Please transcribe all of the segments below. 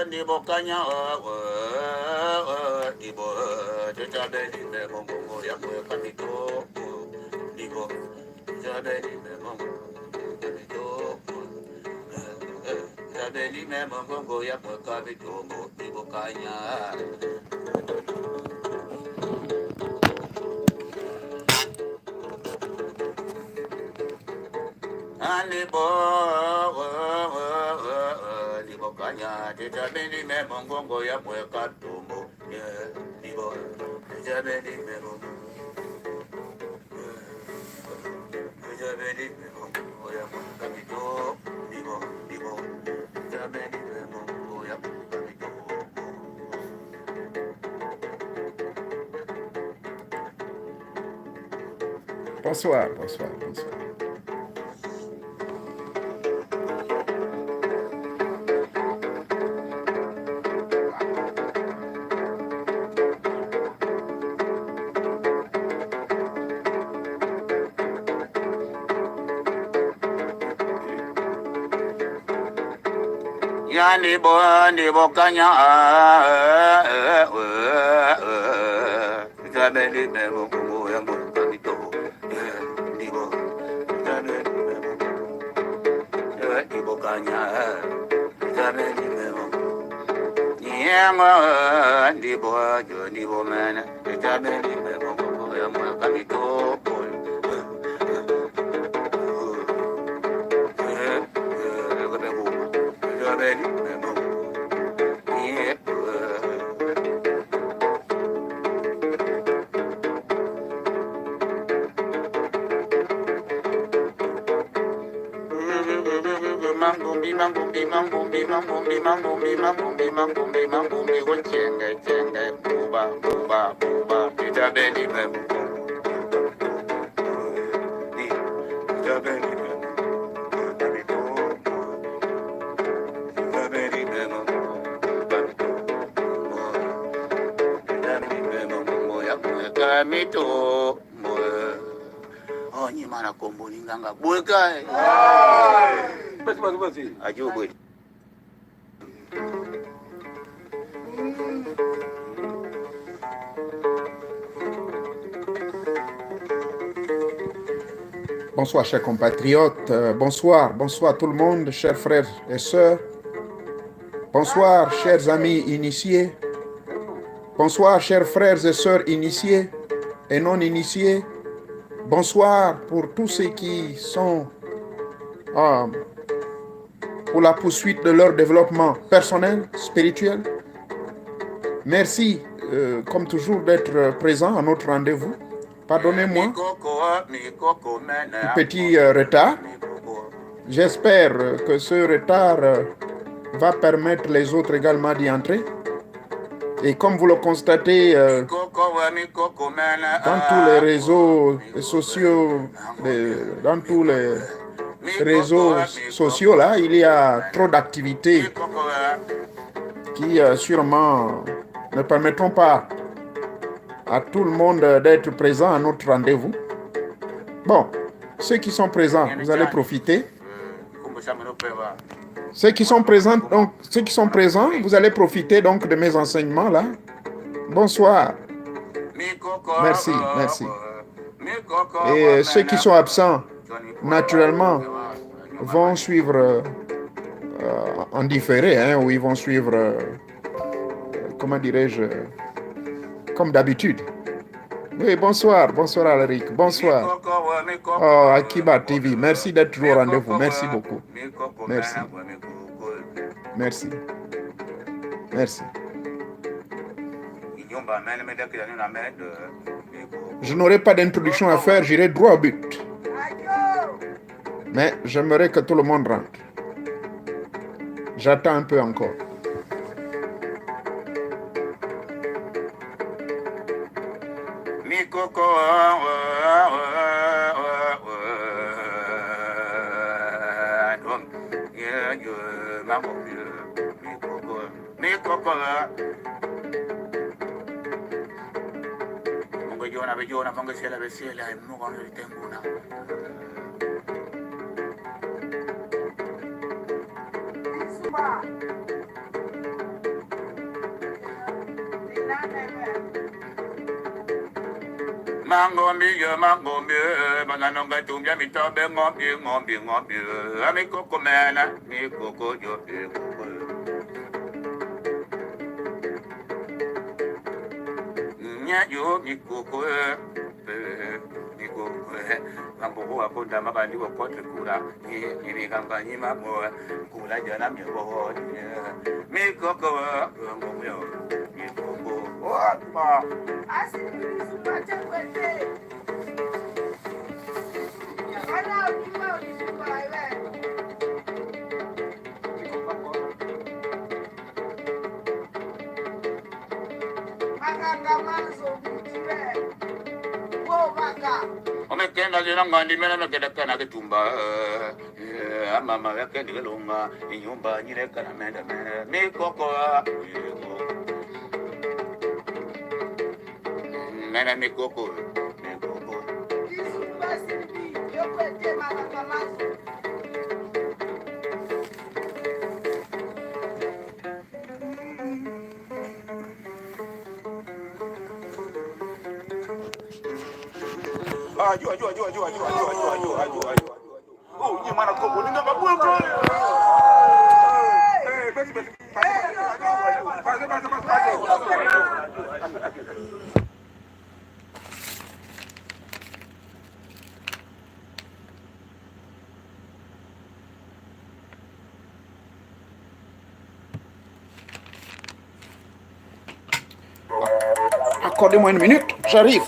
Nibo kanya nibo jabe ni me mongo ya mo kapito nibo jabe ni me mongo kapito jabe ni me mongo ya mo kapito nibo kanya nibo kanya jabe ni me mongo ya mo kapito nibo jabe ni me mongo jabe ni me mongo ya mo kapito nibo jabe ni me mongo ya mo kapito. Bonsoir. Nibo kanya jabe ni me mongo ya mo kapito nibo jabe ni me mongo nibo kanya jabe ni me mongo nibo mana jabe ni me mongo ya mo kapito jabe ni me mongo Bonsoir, chers compatriotes. Bonsoir tout le monde, chers frères et sœurs. Bonsoir, chers amis initiés. Bonsoir, chers frères et sœurs initiés et non initiés. Bonsoir pour tous ceux qui sont pour la poursuite de leur développement personnel, spirituel. Merci, comme toujours, d'être présent à notre rendez-vous. Pardonnez-moi un petit retard. J'espère que ce retard va permettre les autres également d'y entrer. Et comme vous le constatez, dans tous les réseaux sociaux, là, il y a trop d'activités qui sûrement ne permettront pas à tout le monde d'être présent à notre rendez-vous. Bon, ceux qui sont présents, vous allez profiter. Ceux qui sont présents, vous allez profiter donc de mes enseignements là. Bonsoir. Merci. Et ceux qui sont absents, naturellement, vont suivre en différé, ou ils vont suivre, comment dirais-je, comme d'habitude. Oui, bonsoir Alaric, bonsoir. Oh, Akiba TV, merci d'être au rendez-vous, merci beaucoup. Merci. Je n'aurai pas d'introduction à faire, j'irai droit au but. Mais j'aimerais que tout le monde rentre. J'attends un peu encore. Bellona, ponga cielo, vecina, y no con el tengo una. Mango mio, banana nga tumbia mi tobe ngombi, ami koko mena, mi koko yo koko. Nya yo mi koko, mambo aponda mabandi wa kote kura, ni kampanyi mamo, kula jana mi wo, mi koko, mi koko, oh ma. Asi ni supacha kwete. Wala ukima ulisupa iwe. Maka manzo mutiwe. Wo maka. Omekenda zina ngandi mena mekenda kana kitumba. Mama yakenda gelonga inyumba nyire kana menda mi koko. Mena mi koko. Oh, you mana koko ni ngaba buko. Accordez-moi une minute, j'arrive.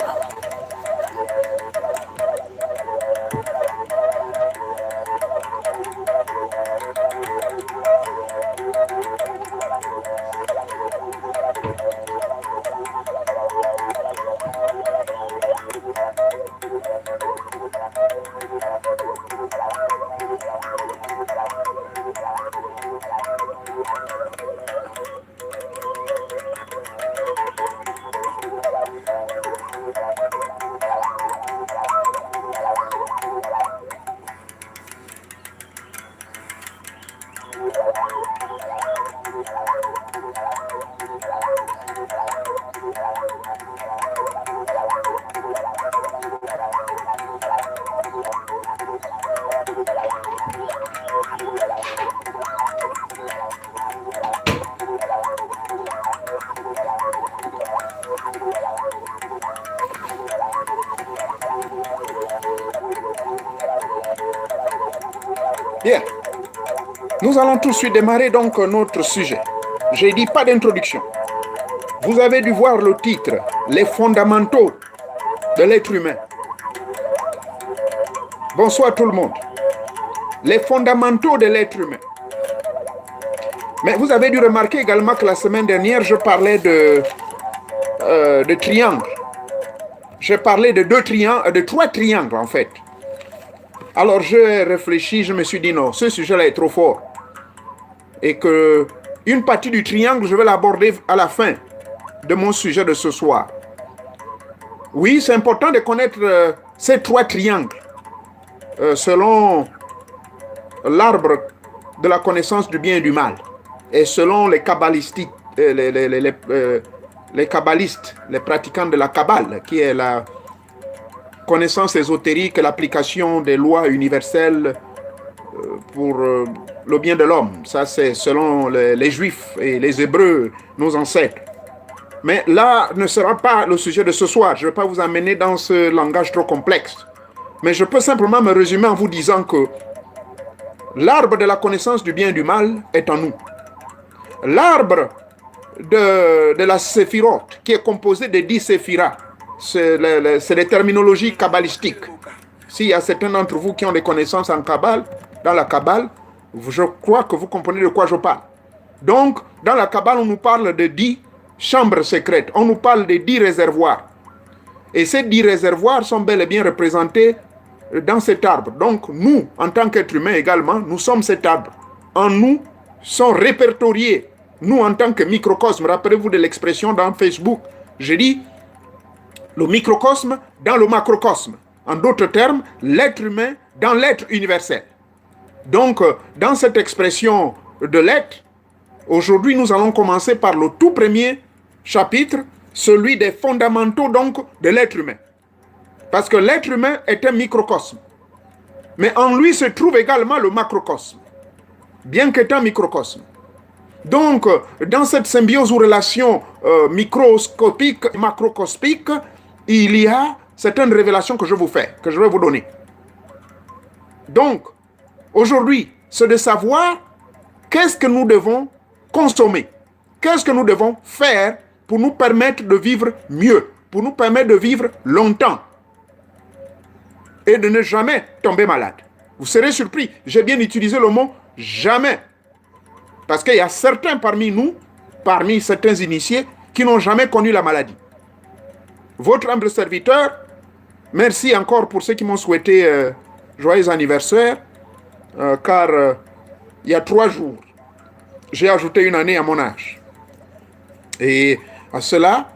Bien. Nous allons tout de suite démarrer donc notre sujet. J'ai dit pas d'introduction. Vous avez dû voir le titre, les fondamentaux de l'être humain. Bonsoir tout le monde. Les fondamentaux de l'être humain. Mais vous avez dû remarquer également que la semaine dernière, je parlais de triangles. J'ai parlé de trois triangles en fait. Alors j'ai réfléchi, je me suis dit non, ce sujet-là est trop fort. Et que une partie du triangle, je vais l'aborder à la fin de mon sujet de ce soir. Oui, c'est important de connaître ces trois triangles selon l'arbre de la connaissance du bien et du mal. Et selon les kabbalistiques, les kabbalistes, les pratiquants de la Kabbale, qui est la connaissance ésotérique et l'application des lois universelles pour le bien de l'homme. Ça, c'est selon les Juifs et les Hébreux, nos ancêtres. Mais là, ne sera pas le sujet de ce soir. Je ne vais pas vous amener dans ce langage trop complexe. Mais je peux simplement me résumer en vous disant que l'arbre de la connaissance du bien et du mal est en nous. L'arbre de la séphirote, qui est composé de 10 séphiras, c'est les terminologies kabbalistiques. S'il y a certains d'entre vous qui ont des connaissances en Kabbale, dans la Kabbale, je crois que vous comprenez de quoi je parle. Donc, dans la Kabbale, on nous parle de 10 chambres secrètes. On nous parle de 10 réservoirs. Et ces 10 réservoirs sont bel et bien représentés dans cet arbre. Donc, nous, en tant qu'êtres humains également, nous sommes cet arbre. en nous sont répertoriés. Nous, en tant que microcosme, rappelez-vous de l'expression dans Facebook, j'ai dit le microcosme dans le macrocosme. En d'autres termes, l'être humain dans l'être universel. Donc, dans cette expression de l'être, aujourd'hui, nous allons commencer par le tout premier chapitre, celui des fondamentaux donc de l'être humain. Parce que l'être humain est un microcosme. Mais en lui se trouve également le macrocosme, bien qu'étant microcosme. Donc, dans cette symbiose ou relation microscopique, macrocosmique, il y a certaines révélations que je vous fais, que je vais vous donner. Donc, aujourd'hui, c'est de savoir qu'est-ce que nous devons consommer, qu'est-ce que nous devons faire pour nous permettre de vivre mieux, pour nous permettre de vivre longtemps et de ne jamais tomber malade. Vous serez surpris, j'ai bien utilisé le mot « jamais ». Parce qu'il y a certains parmi nous, parmi certains initiés, qui n'ont jamais connu la maladie. Votre humble serviteur, merci encore pour ceux qui m'ont souhaité joyeux anniversaire, car il y a 3 jours, j'ai ajouté une année à mon âge. Et à cela,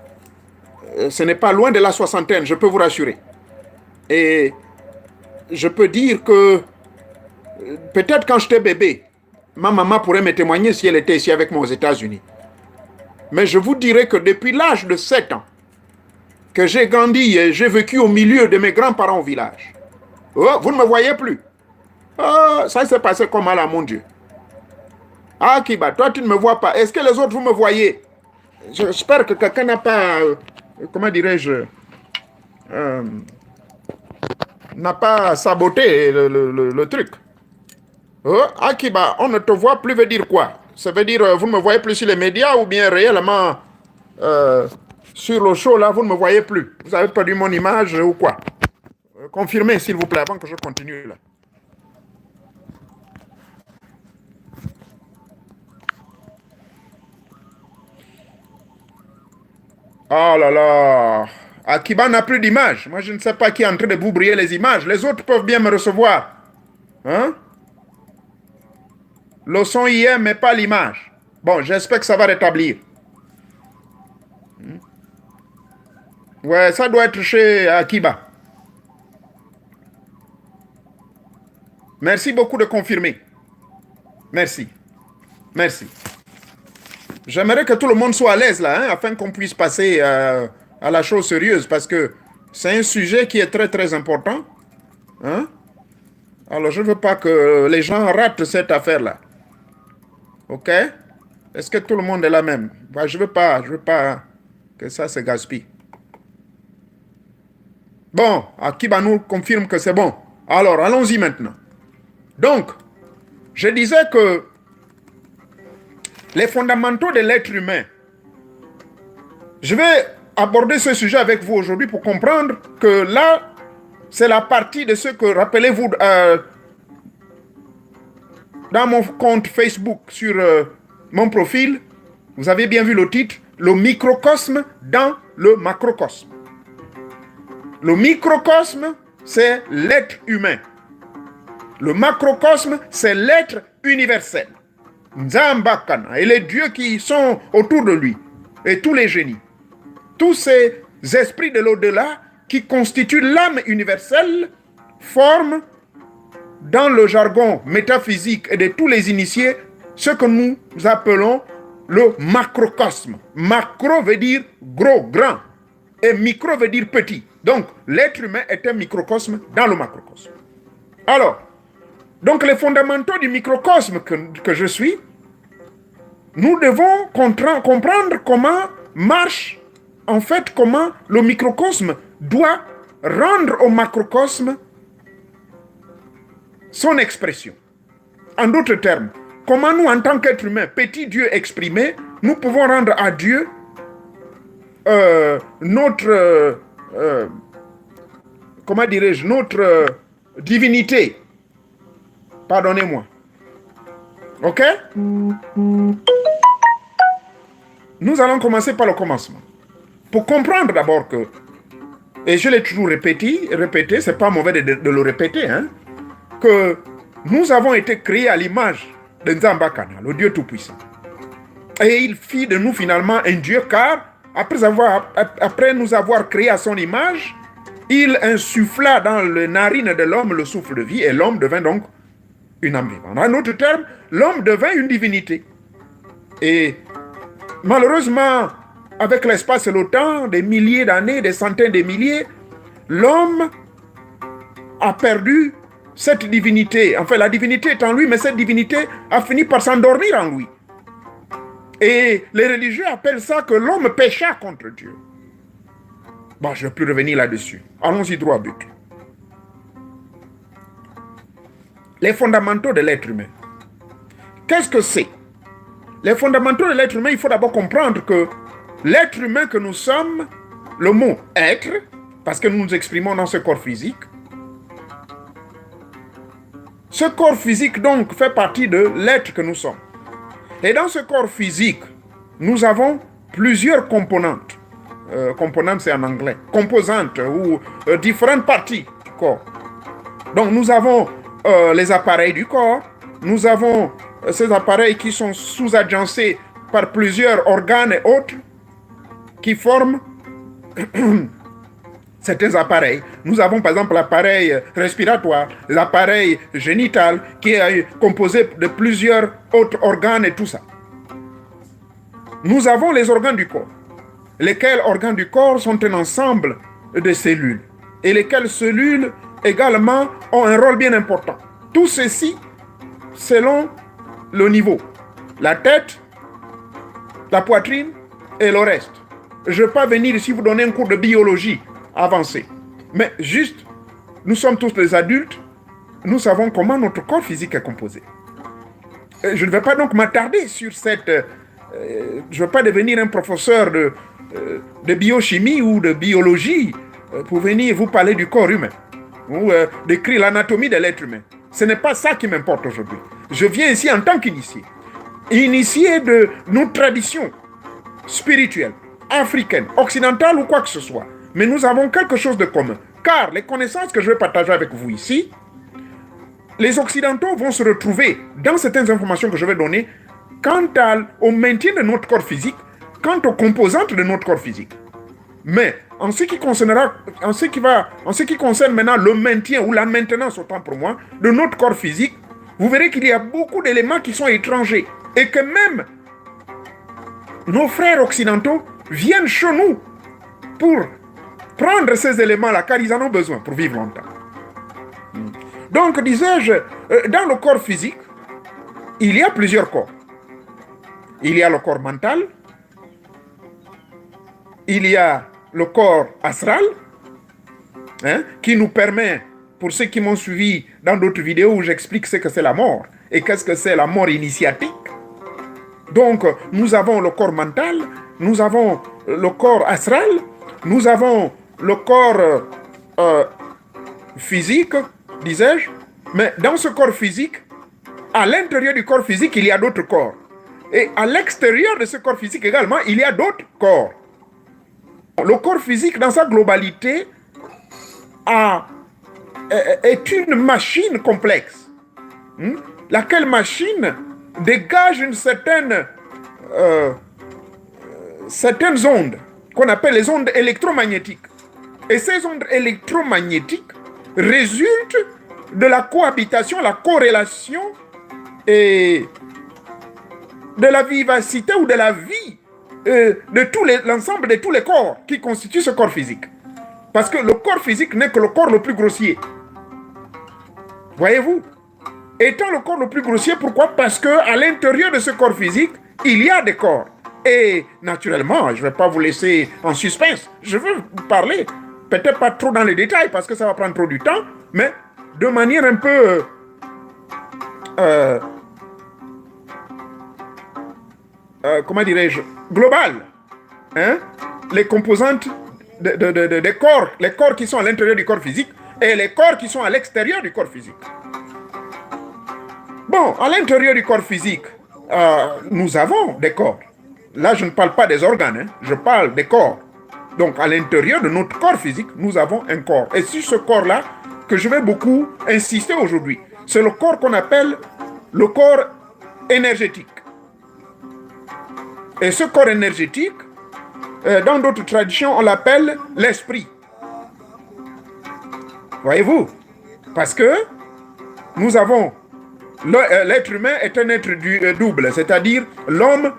ce n'est pas loin de la soixantaine, je peux vous rassurer. Et je peux dire que peut-être quand j'étais bébé, ma maman pourrait me témoigner si elle était ici avec moi aux États-Unis. Mais je vous dirais que depuis l'âge de 7 ans, que j'ai grandi et j'ai vécu au milieu de mes grands-parents au village. Oh, vous ne me voyez plus. Oh, ça s'est passé comment là, mon Dieu? Ah, Kiba, toi tu ne me vois pas. Est-ce que les autres, vous me voyez? J'espère que quelqu'un n'a pas, comment dirais-je, n'a pas saboté le truc. Oh, Akiba, on ne te voit plus veut dire quoi? Ça veut dire, vous ne me voyez plus sur les médias ou bien réellement sur le show là, vous ne me voyez plus. Vous avez perdu mon image ou quoi? Confirmez s'il vous plaît avant que je continue là. Oh là là, Akiba n'a plus d'image. Moi je ne sais pas qui est en train de vous briller les images. Les autres peuvent bien me recevoir. Hein? Le son y est, mais pas l'image. Bon, j'espère que ça va rétablir. Ouais, ça doit être chez Akiba. Merci beaucoup de confirmer. Merci. Merci. J'aimerais que tout le monde soit à l'aise là, hein, afin qu'on puisse passer à la chose sérieuse, parce que c'est un sujet qui est très très important. Hein? Alors, je ne veux pas que les gens ratent cette affaire-là. Ok? Est-ce que tout le monde est là même? Bah, je veux pas que ça se gaspille. Bon, Akiba nous confirme que c'est bon. Alors, allons-y maintenant. Donc, je disais que les fondamentaux de l'être humain, je vais aborder ce sujet avec vous aujourd'hui pour comprendre que là, c'est la partie de ce que, rappelez-vous, dans mon compte Facebook, sur mon profil, vous avez bien vu le titre, le microcosme dans le macrocosme. Le microcosme, c'est l'être humain. Le macrocosme, c'est l'être universel. Nzambakana et les dieux qui sont autour de lui et tous les génies. Tous ces esprits de l'au-delà qui constituent l'âme universelle forment dans le jargon métaphysique et de tous les initiés ce que nous appelons le macrocosme. Macro veut dire gros, grand et micro veut dire petit. Donc l'être humain est un microcosme dans le macrocosme. Alors, donc les fondamentaux du microcosme que je suis, nous devons comprendre comment marche, en fait, comment le microcosme doit rendre au macrocosme son expression. En d'autres termes, comment nous, en tant qu'être humain, petit Dieu exprimé, nous pouvons rendre à Dieu notre, comment dirais-je, notre divinité. Pardonnez-moi. Ok? Nous allons commencer par le commencement. Pour comprendre d'abord que, et je l'ai toujours répété, c'est pas mauvais de le répéter, hein, que nous avons été créés à l'image de Nzambakana, le Dieu Tout-Puissant. Et il fit de nous finalement un Dieu, car après nous avoir créés à son image, il insuffla dans les narines de l'homme le souffle de vie, et l'homme devint donc une âme vivante. En d'autres termes, l'homme devint une divinité. Et malheureusement, avec l'espace et le temps, des milliers d'années, des centaines de milliers, l'homme a perdu cette divinité. Enfin, la divinité est en lui, mais cette divinité a fini par s'endormir en lui. Et les religieux appellent ça que l'homme pécha contre Dieu. Bon, je ne vais plus revenir là-dessus. Allons-y droit au but. Les fondamentaux de l'être humain. Qu'est-ce que c'est? Les fondamentaux de l'être humain, il faut d'abord comprendre que l'être humain que nous sommes, le mot être, parce que nous nous exprimons dans ce corps physique, ce corps physique donc fait partie de l'être que nous sommes. Et dans ce corps physique, nous avons plusieurs composantes. Composantes, c'est en anglais. Composantes ou différentes parties du corps. Donc nous avons les appareils du corps. Nous avons ces appareils qui sont sous-agencés par plusieurs organes et autres qui forment certains appareils. Nous avons par exemple l'appareil respiratoire, l'appareil génital qui est composé de plusieurs autres organes et tout ça. Nous avons les organes du corps. Lesquels organes du corps sont un ensemble de cellules. Et lesquelles cellules également ont un rôle bien important. Tout ceci selon le niveau. La tête, la poitrine et le reste. Je ne vais pas venir ici vous donner un cours de biologie avancé. Mais juste, nous sommes tous des adultes, nous savons comment notre corps physique est composé. Je ne vais pas donc m'attarder sur cette... je ne vais pas devenir un professeur de biochimie ou de biologie pour venir vous parler du corps humain ou décrire l'anatomie de l'être humain. Ce n'est pas ça qui m'importe aujourd'hui. Je viens ici en tant qu'initié. Initié de nos traditions spirituelles, africaines, occidentales ou quoi que ce soit. Mais nous avons quelque chose de commun. Car les connaissances que je vais partager avec vous ici, les Occidentaux vont se retrouver dans certaines informations que je vais donner quant au maintien de notre corps physique, quant aux composantes de notre corps physique. Mais en ce qui concerne maintenant le maintien ou la maintenance, autant pour moi, de notre corps physique, vous verrez qu'il y a beaucoup d'éléments qui sont étrangers et que même nos frères occidentaux viennent chez nous pour prendre ces éléments-là, car ils en ont besoin pour vivre longtemps. Donc, disais-je, dans le corps physique, il y a plusieurs corps. Il y a le corps mental, il y a le corps astral, qui nous permet, pour ceux qui m'ont suivi dans d'autres vidéos où j'explique ce que c'est la mort et qu'est-ce que c'est la mort initiatique. Donc, nous avons le corps mental, nous avons le corps astral, nous avons le corps physique, disais-je, mais dans ce corps physique, à l'intérieur du corps physique, il y a d'autres corps. Et à l'extérieur de ce corps physique également, il y a d'autres corps. Le corps physique, dans sa globalité, est une machine complexe. Laquelle machine dégage une certaines ondes, qu'on appelle les ondes électromagnétiques. Et ces ondes électromagnétiques résultent de la cohabitation, la corrélation et de la vivacité ou de la vie de l'ensemble de tous les corps qui constituent ce corps physique. Parce que le corps physique n'est que le corps le plus grossier. Voyez-vous? Étant le corps le plus grossier, pourquoi? Parce qu'à l'intérieur de ce corps physique, il y a des corps. Et naturellement, je ne vais pas vous laisser en suspense. Je veux vous parler, peut-être pas trop dans les détails, parce que ça va prendre trop du temps, mais de manière un peu... comment dirais-je, global, les composantes des corps, les corps qui sont à l'intérieur du corps physique et les corps qui sont à l'extérieur du corps physique. Bon, à l'intérieur du corps physique, nous avons des corps. Là, je ne parle pas des organes, je parle des corps. Donc, à l'intérieur de notre corps physique, nous avons un corps. Et sur ce corps-là, que je vais beaucoup insister aujourd'hui, c'est le corps qu'on appelle le corps énergétique. Et ce corps énergétique, dans d'autres traditions, on l'appelle l'esprit. Voyez-vous? Parce que nous avons... L'être humain est un être double, c'est-à-dire l'homme,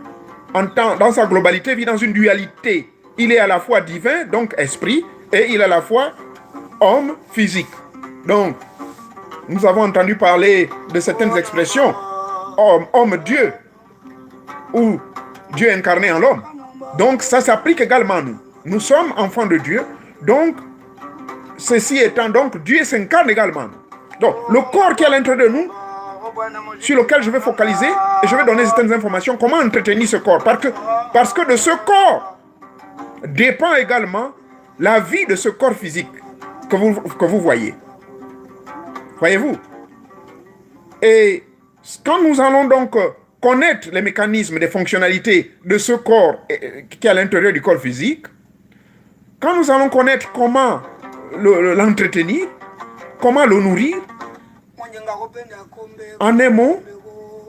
dans sa globalité, vit dans une dualité. Il est à la fois divin, donc esprit, et il est à la fois homme, physique. Donc, nous avons entendu parler de certaines expressions, homme-dieu, ou Dieu incarné en l'homme. Donc, ça s'applique également à nous. Nous sommes enfants de Dieu, donc, ceci étant donc, Dieu s'incarne également en nous. Donc, le corps qui est à l'intérieur de nous, sur lequel je vais focaliser, et je vais donner certaines informations, comment entretenir ce corps. Parce que de ce corps dépend également la vie de ce corps physique que vous voyez. Voyez-vous? Et quand nous allons donc connaître les mécanismes, les fonctionnalités de ce corps qui est à l'intérieur du corps physique, quand nous allons connaître comment l'entretenir, comment le nourrir, en un mot,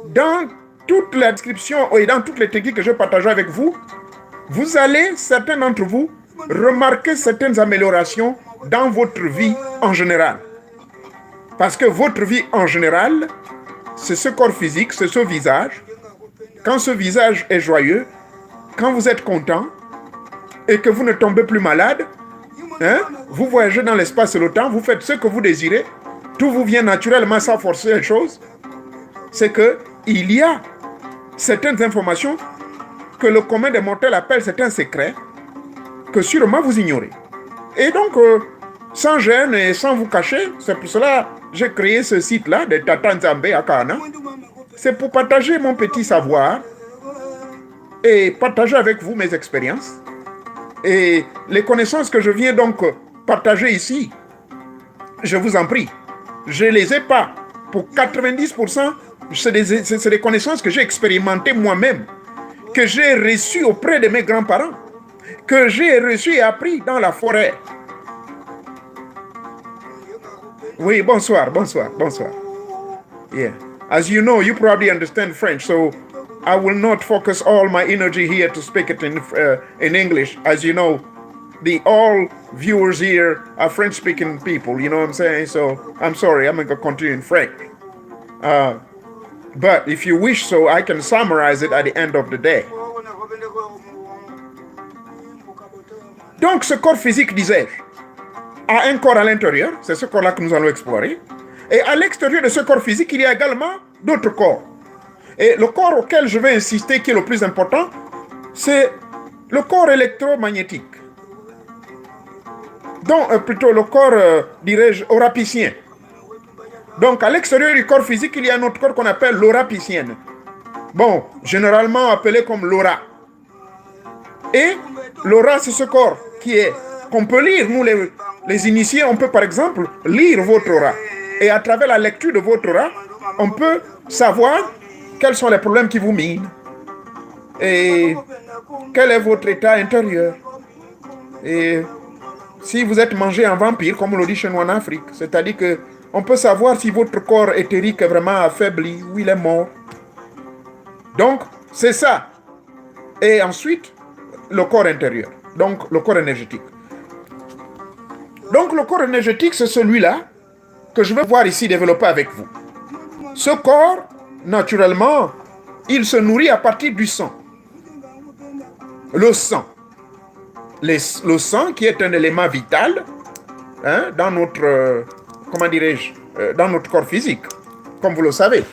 dans toute la description et dans toutes les techniques que je partage avec vous, vous allez, certains d'entre vous, remarquer certaines améliorations dans votre vie en général. Parce que votre vie en général, c'est ce corps physique, c'est ce visage. Quand ce visage est joyeux, quand vous êtes content et que vous ne tombez plus malade, vous voyagez dans l'espace et le temps, vous faites ce que vous désirez, tout vous vient naturellement sans forcer les choses, c'est qu'il y a certaines informations que le commun des mortels appelle certains secrets que sûrement vous ignorez. Et donc, sans gêne et sans vous cacher, c'est pour cela que j'ai créé ce site-là de Tata Nzambe à Kana. C'est pour partager mon petit savoir et partager avec vous mes expériences. Et les connaissances que je viens donc partager ici, je vous en prie, je ne les ai pas. Pour 90%, c'est des connaissances que j'ai expérimentées moi-même, que j'ai reçues auprès de mes grands-parents, que j'ai reçues et appris dans la forêt. Oui, bonsoir. Yeah. As you know, you probably understand French, so I will not focus all my energy here to speak it in English. As you know, all viewers here are French-speaking people, you know what I'm saying? So I'm sorry, I'm going to continue in French. But if you wish so, I can summarize it at the end of the day. Donc, ce corps physique, disais-je, a un corps à l'intérieur, c'est ce corps-là que nous allons explorer. Et à l'extérieur de ce corps physique, il y a également d'autres corps. Et le corps auquel je vais insister, qui est le plus important, c'est le corps électromagnétique. Donc, plutôt le corps, dirais-je, aurapicien. Donc, à l'extérieur du corps physique, il y a un autre corps qu'on appelle l'aurapicienne. Bon, généralement appelé comme l'aura. Et l'aura, c'est ce corps qu'on peut lire. Nous, les initiés, on peut par exemple lire votre aura. Et à travers la lecture de votre aura, on peut savoir quels sont les problèmes qui vous minent. Et quel est votre état intérieur. Et si vous êtes mangé en vampire, comme on le dit chez nous en Afrique, c'est-à-dire qu'on peut savoir si votre corps éthérique est vraiment affaibli ou il est mort. Donc, c'est ça. Et ensuite, le corps intérieur. Donc, le corps énergétique. Donc, le corps énergétique, c'est celui-là que je vais voir ici développer avec vous. Ce corps, naturellement, il se nourrit à partir du sang. Le sang. Le sang qui est un élément vital dans notre, dans notre corps physique, comme vous le savez.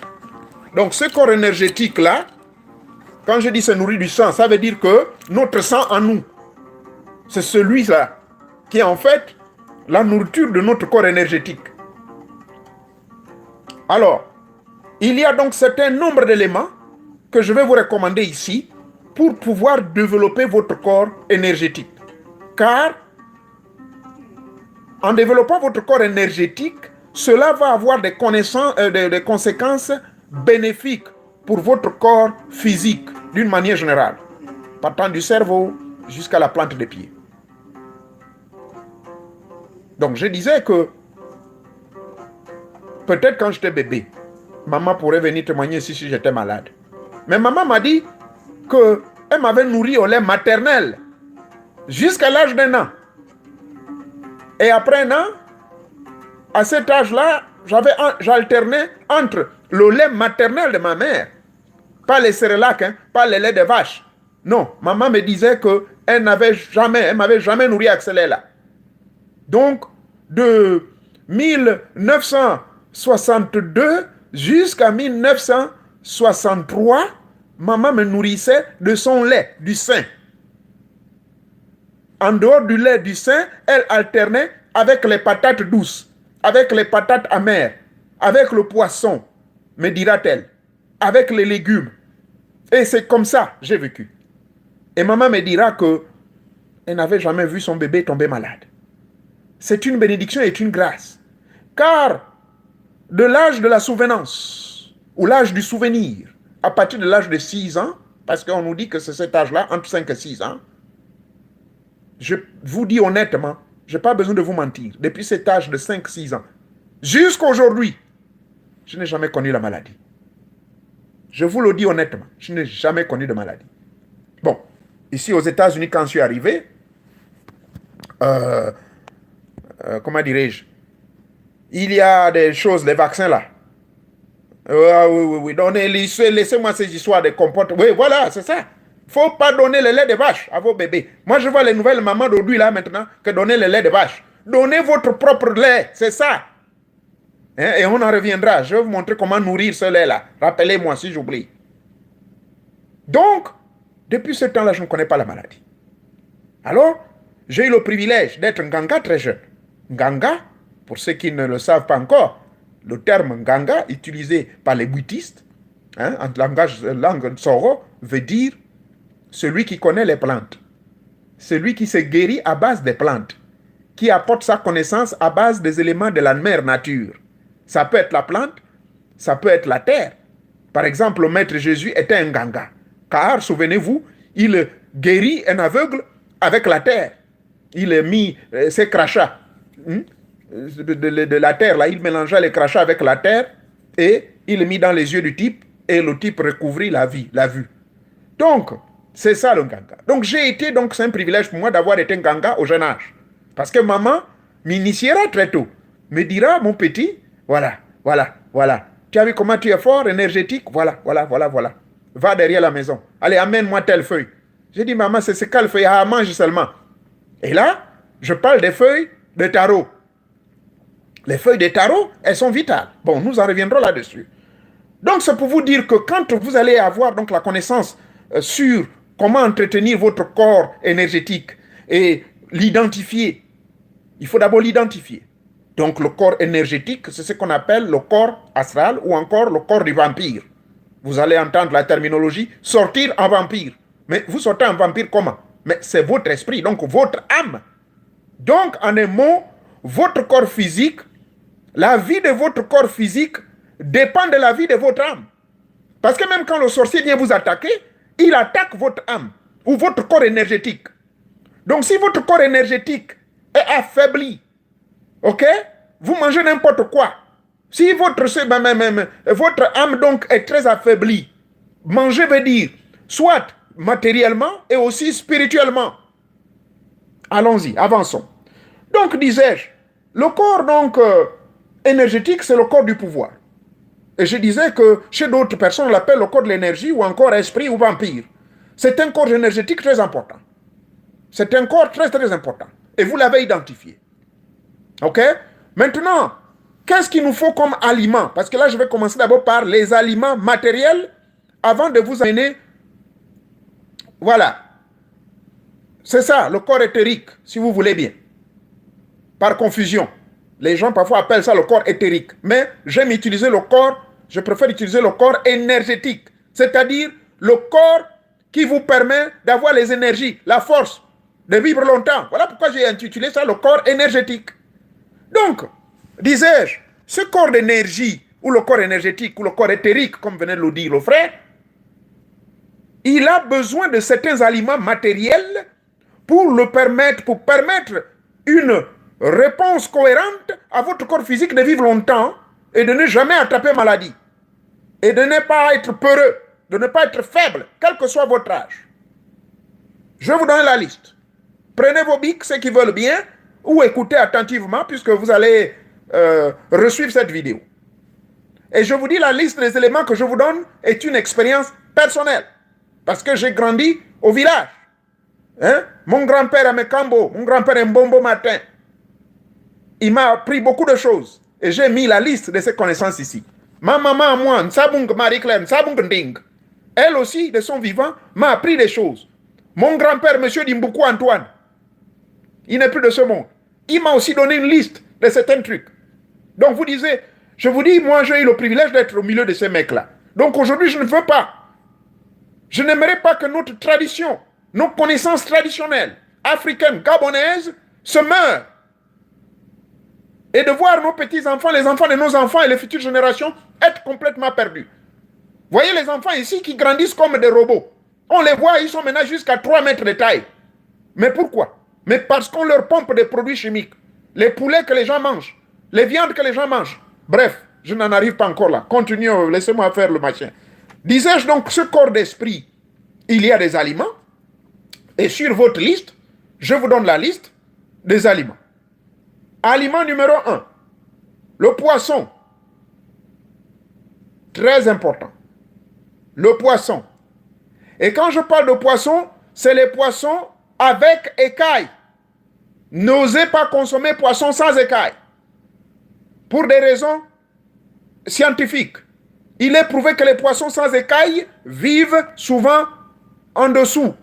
Donc, ce corps énergétique-là, quand je dis se nourrit du sang, ça veut dire que notre sang en nous, c'est celui-là qui est en fait la nourriture de notre corps énergétique. Alors, il y a donc certain nombre d'éléments que je vais vous recommander ici pour pouvoir développer votre corps énergétique. Car, en développant votre corps énergétique, cela va avoir des conséquences bénéfiques pour votre corps physique, d'une manière générale, partant du cerveau jusqu'à la plante des pieds. Donc, je disais que peut-être quand j'étais bébé, maman pourrait venir témoigner si j'étais malade. Mais maman m'a dit qu'elle m'avait nourri au lait maternel jusqu'à l'âge d'1 an. Et après 1 an, à cet âge-là, j'alternais entre le lait maternel de ma mère, pas les cérélacs, pas les laits de vache. Non, maman me disait qu'elle m'avait jamais nourri avec ce lait-là. Donc, de 1962 jusqu'à 1963, maman me nourrissait de son lait, du sein. En dehors du lait du sein, elle alternait avec les patates douces, avec les patates amères, avec le poisson, me dira-t-elle, avec les légumes. Et c'est comme ça que j'ai vécu. Et maman me dira qu'elle n'avait jamais vu son bébé tomber malade. C'est une bénédiction et une grâce. Car de l'âge de la souvenance, ou l'âge du souvenir, à partir de l'âge de 6 ans, parce qu'on nous dit que c'est cet âge-là, entre 5 et 6 ans, je vous dis honnêtement, je n'ai pas besoin de vous mentir, depuis cet âge de 5-6 ans, jusqu'à aujourd'hui, je n'ai jamais connu la maladie. Je vous le dis honnêtement, je n'ai jamais connu de maladie. Bon, ici aux États-Unis, quand je suis arrivé, comment dirais-je, il y a des choses, les vaccins là. Oui. Laissez-moi ces histoires de comportement. Oui, voilà, c'est ça. Il ne faut pas donner le lait de vache à vos bébés. Moi, je vois les nouvelles mamans d'aujourd'hui là maintenant que donner le lait de vache. Donnez votre propre lait, c'est ça. Et on en reviendra. Je vais vous montrer comment nourrir ce lait-là. Rappelez-moi si j'oublie. Donc, depuis ce temps-là, je ne connais pas la maladie. Alors, j'ai eu le privilège d'être Nganga très jeune. Nganga, pour ceux qui ne le savent pas encore, le terme Nganga, utilisé par les bouddhistes, en langue Soro, veut dire celui qui connaît les plantes. Celui qui se guérit à base des plantes. Qui apporte sa connaissance à base des éléments de la mère nature. Ça peut être la plante, ça peut être la terre. Par exemple, le maître Jésus était un Nganga. Car, souvenez-vous, il guérit un aveugle avec la terre. Il a mis ses crachats de la terre, là, il mélangea les crachats avec la terre et il les mit dans les yeux du type et le type recouvrit la vue. Donc, c'est ça le Nganga. Donc, c'est un privilège pour moi d'avoir été Nganga au jeune âge. Parce que maman m'initiera très tôt. Me dira, mon petit, voilà. Tu as vu comment tu es fort, énergétique? Voilà. Va derrière la maison. Allez, amène-moi telle feuille. J'ai dit, maman, c'est quelle feuille? Ah, mange seulement. Et là, je parle des feuilles de tarot. Les feuilles de tarot, elles sont vitales. Bon, nous en reviendrons là-dessus. Donc, c'est pour vous dire que quand vous allez avoir donc la connaissance sur comment entretenir votre corps énergétique et l'identifier, il faut d'abord l'identifier. Donc, le corps énergétique, c'est ce qu'on appelle le corps astral ou encore le corps du vampire. Vous allez entendre la terminologie sortir en vampire. Mais vous sortez en vampire comment? Mais c'est votre esprit, donc votre âme. Donc, en un mot, votre corps physique, la vie de votre corps physique dépend de la vie de votre âme. Parce que même quand le sorcier vient vous attaquer, il attaque votre âme ou votre corps énergétique. Donc, si votre corps énergétique est affaibli, ok, vous mangez n'importe quoi. Si votre âme donc est très affaiblie, manger veut dire soit matériellement et aussi spirituellement. Allons-y, avançons. Donc, disais-je, le corps donc énergétique, c'est le corps du pouvoir. Et je disais que chez d'autres personnes, on l'appelle le corps de l'énergie ou encore esprit ou vampire. C'est un corps énergétique très important. C'est un corps très, très important. Et vous l'avez identifié. OK? Maintenant, qu'est-ce qu'il nous faut comme aliments? Parce que là, je vais commencer d'abord par les aliments matériels avant de vous amener. Voilà. C'est ça, le corps éthérique, si vous voulez bien. Par confusion. Les gens parfois appellent ça le corps éthérique. Mais j'aime utiliser le corps, je préfère utiliser le corps énergétique. C'est-à-dire le corps qui vous permet d'avoir les énergies, la force, de vivre longtemps. Voilà pourquoi j'ai intitulé ça le corps énergétique. Donc, disais-je, ce corps d'énergie, ou le corps énergétique, ou le corps éthérique, comme venait de le dire le frère, il a besoin de certains aliments matériels pour permettre une réponse cohérente à votre corps physique de vivre longtemps et de ne jamais attraper maladie. Et de ne pas être peureux de ne pas être faible, quel que soit votre âge. Je vous donne la liste. Prenez vos bics, ceux qui veulent bien, ou écoutez attentivement, puisque vous allez resuivre cette vidéo. Et je vous dis, la liste des éléments que je vous donne est une expérience personnelle. Parce que j'ai grandi au village. Hein? Mon grand-père à Mekambo, mon grand-père Mbombo Martin, il m'a appris beaucoup de choses. Et j'ai mis la liste de ces connaissances ici. Ma maman à moi, Nsabung Marie-Claire, Nsabung Nding, elle aussi, de son vivant, m'a appris des choses. Mon grand-père, M. Dimboukou Antoine, il n'est plus de ce monde. Il m'a aussi donné une liste de certains trucs. Donc vous disiez, je vous dis, moi j'ai eu le privilège d'être au milieu de ces mecs-là. Donc aujourd'hui, je ne veux pas. Je n'aimerais pas que notre tradition, nos connaissances traditionnelles, africaines, gabonaises, se meurent. Et de voir nos petits-enfants, les enfants de nos enfants et les futures générations être complètement perdus. Voyez les enfants ici qui grandissent comme des robots. On les voit, ils sont maintenant jusqu'à 3 mètres de taille. Mais pourquoi? Mais parce qu'on leur pompe des produits chimiques. Les poulets que les gens mangent, les viandes que les gens mangent. Bref, je n'en arrive pas encore là. Continuons, laissez-moi faire le machin. Disais-je donc, ce corps d'esprit, il y a des aliments. Et sur votre liste, je vous donne la liste des aliments. Aliment numéro 1, le poisson. Très important. Le poisson. Et quand je parle de poisson, c'est les poissons avec écailles. N'osez pas consommer poisson sans écailles. Pour des raisons scientifiques. Il est prouvé que les poissons sans écailles vivent souvent en dessous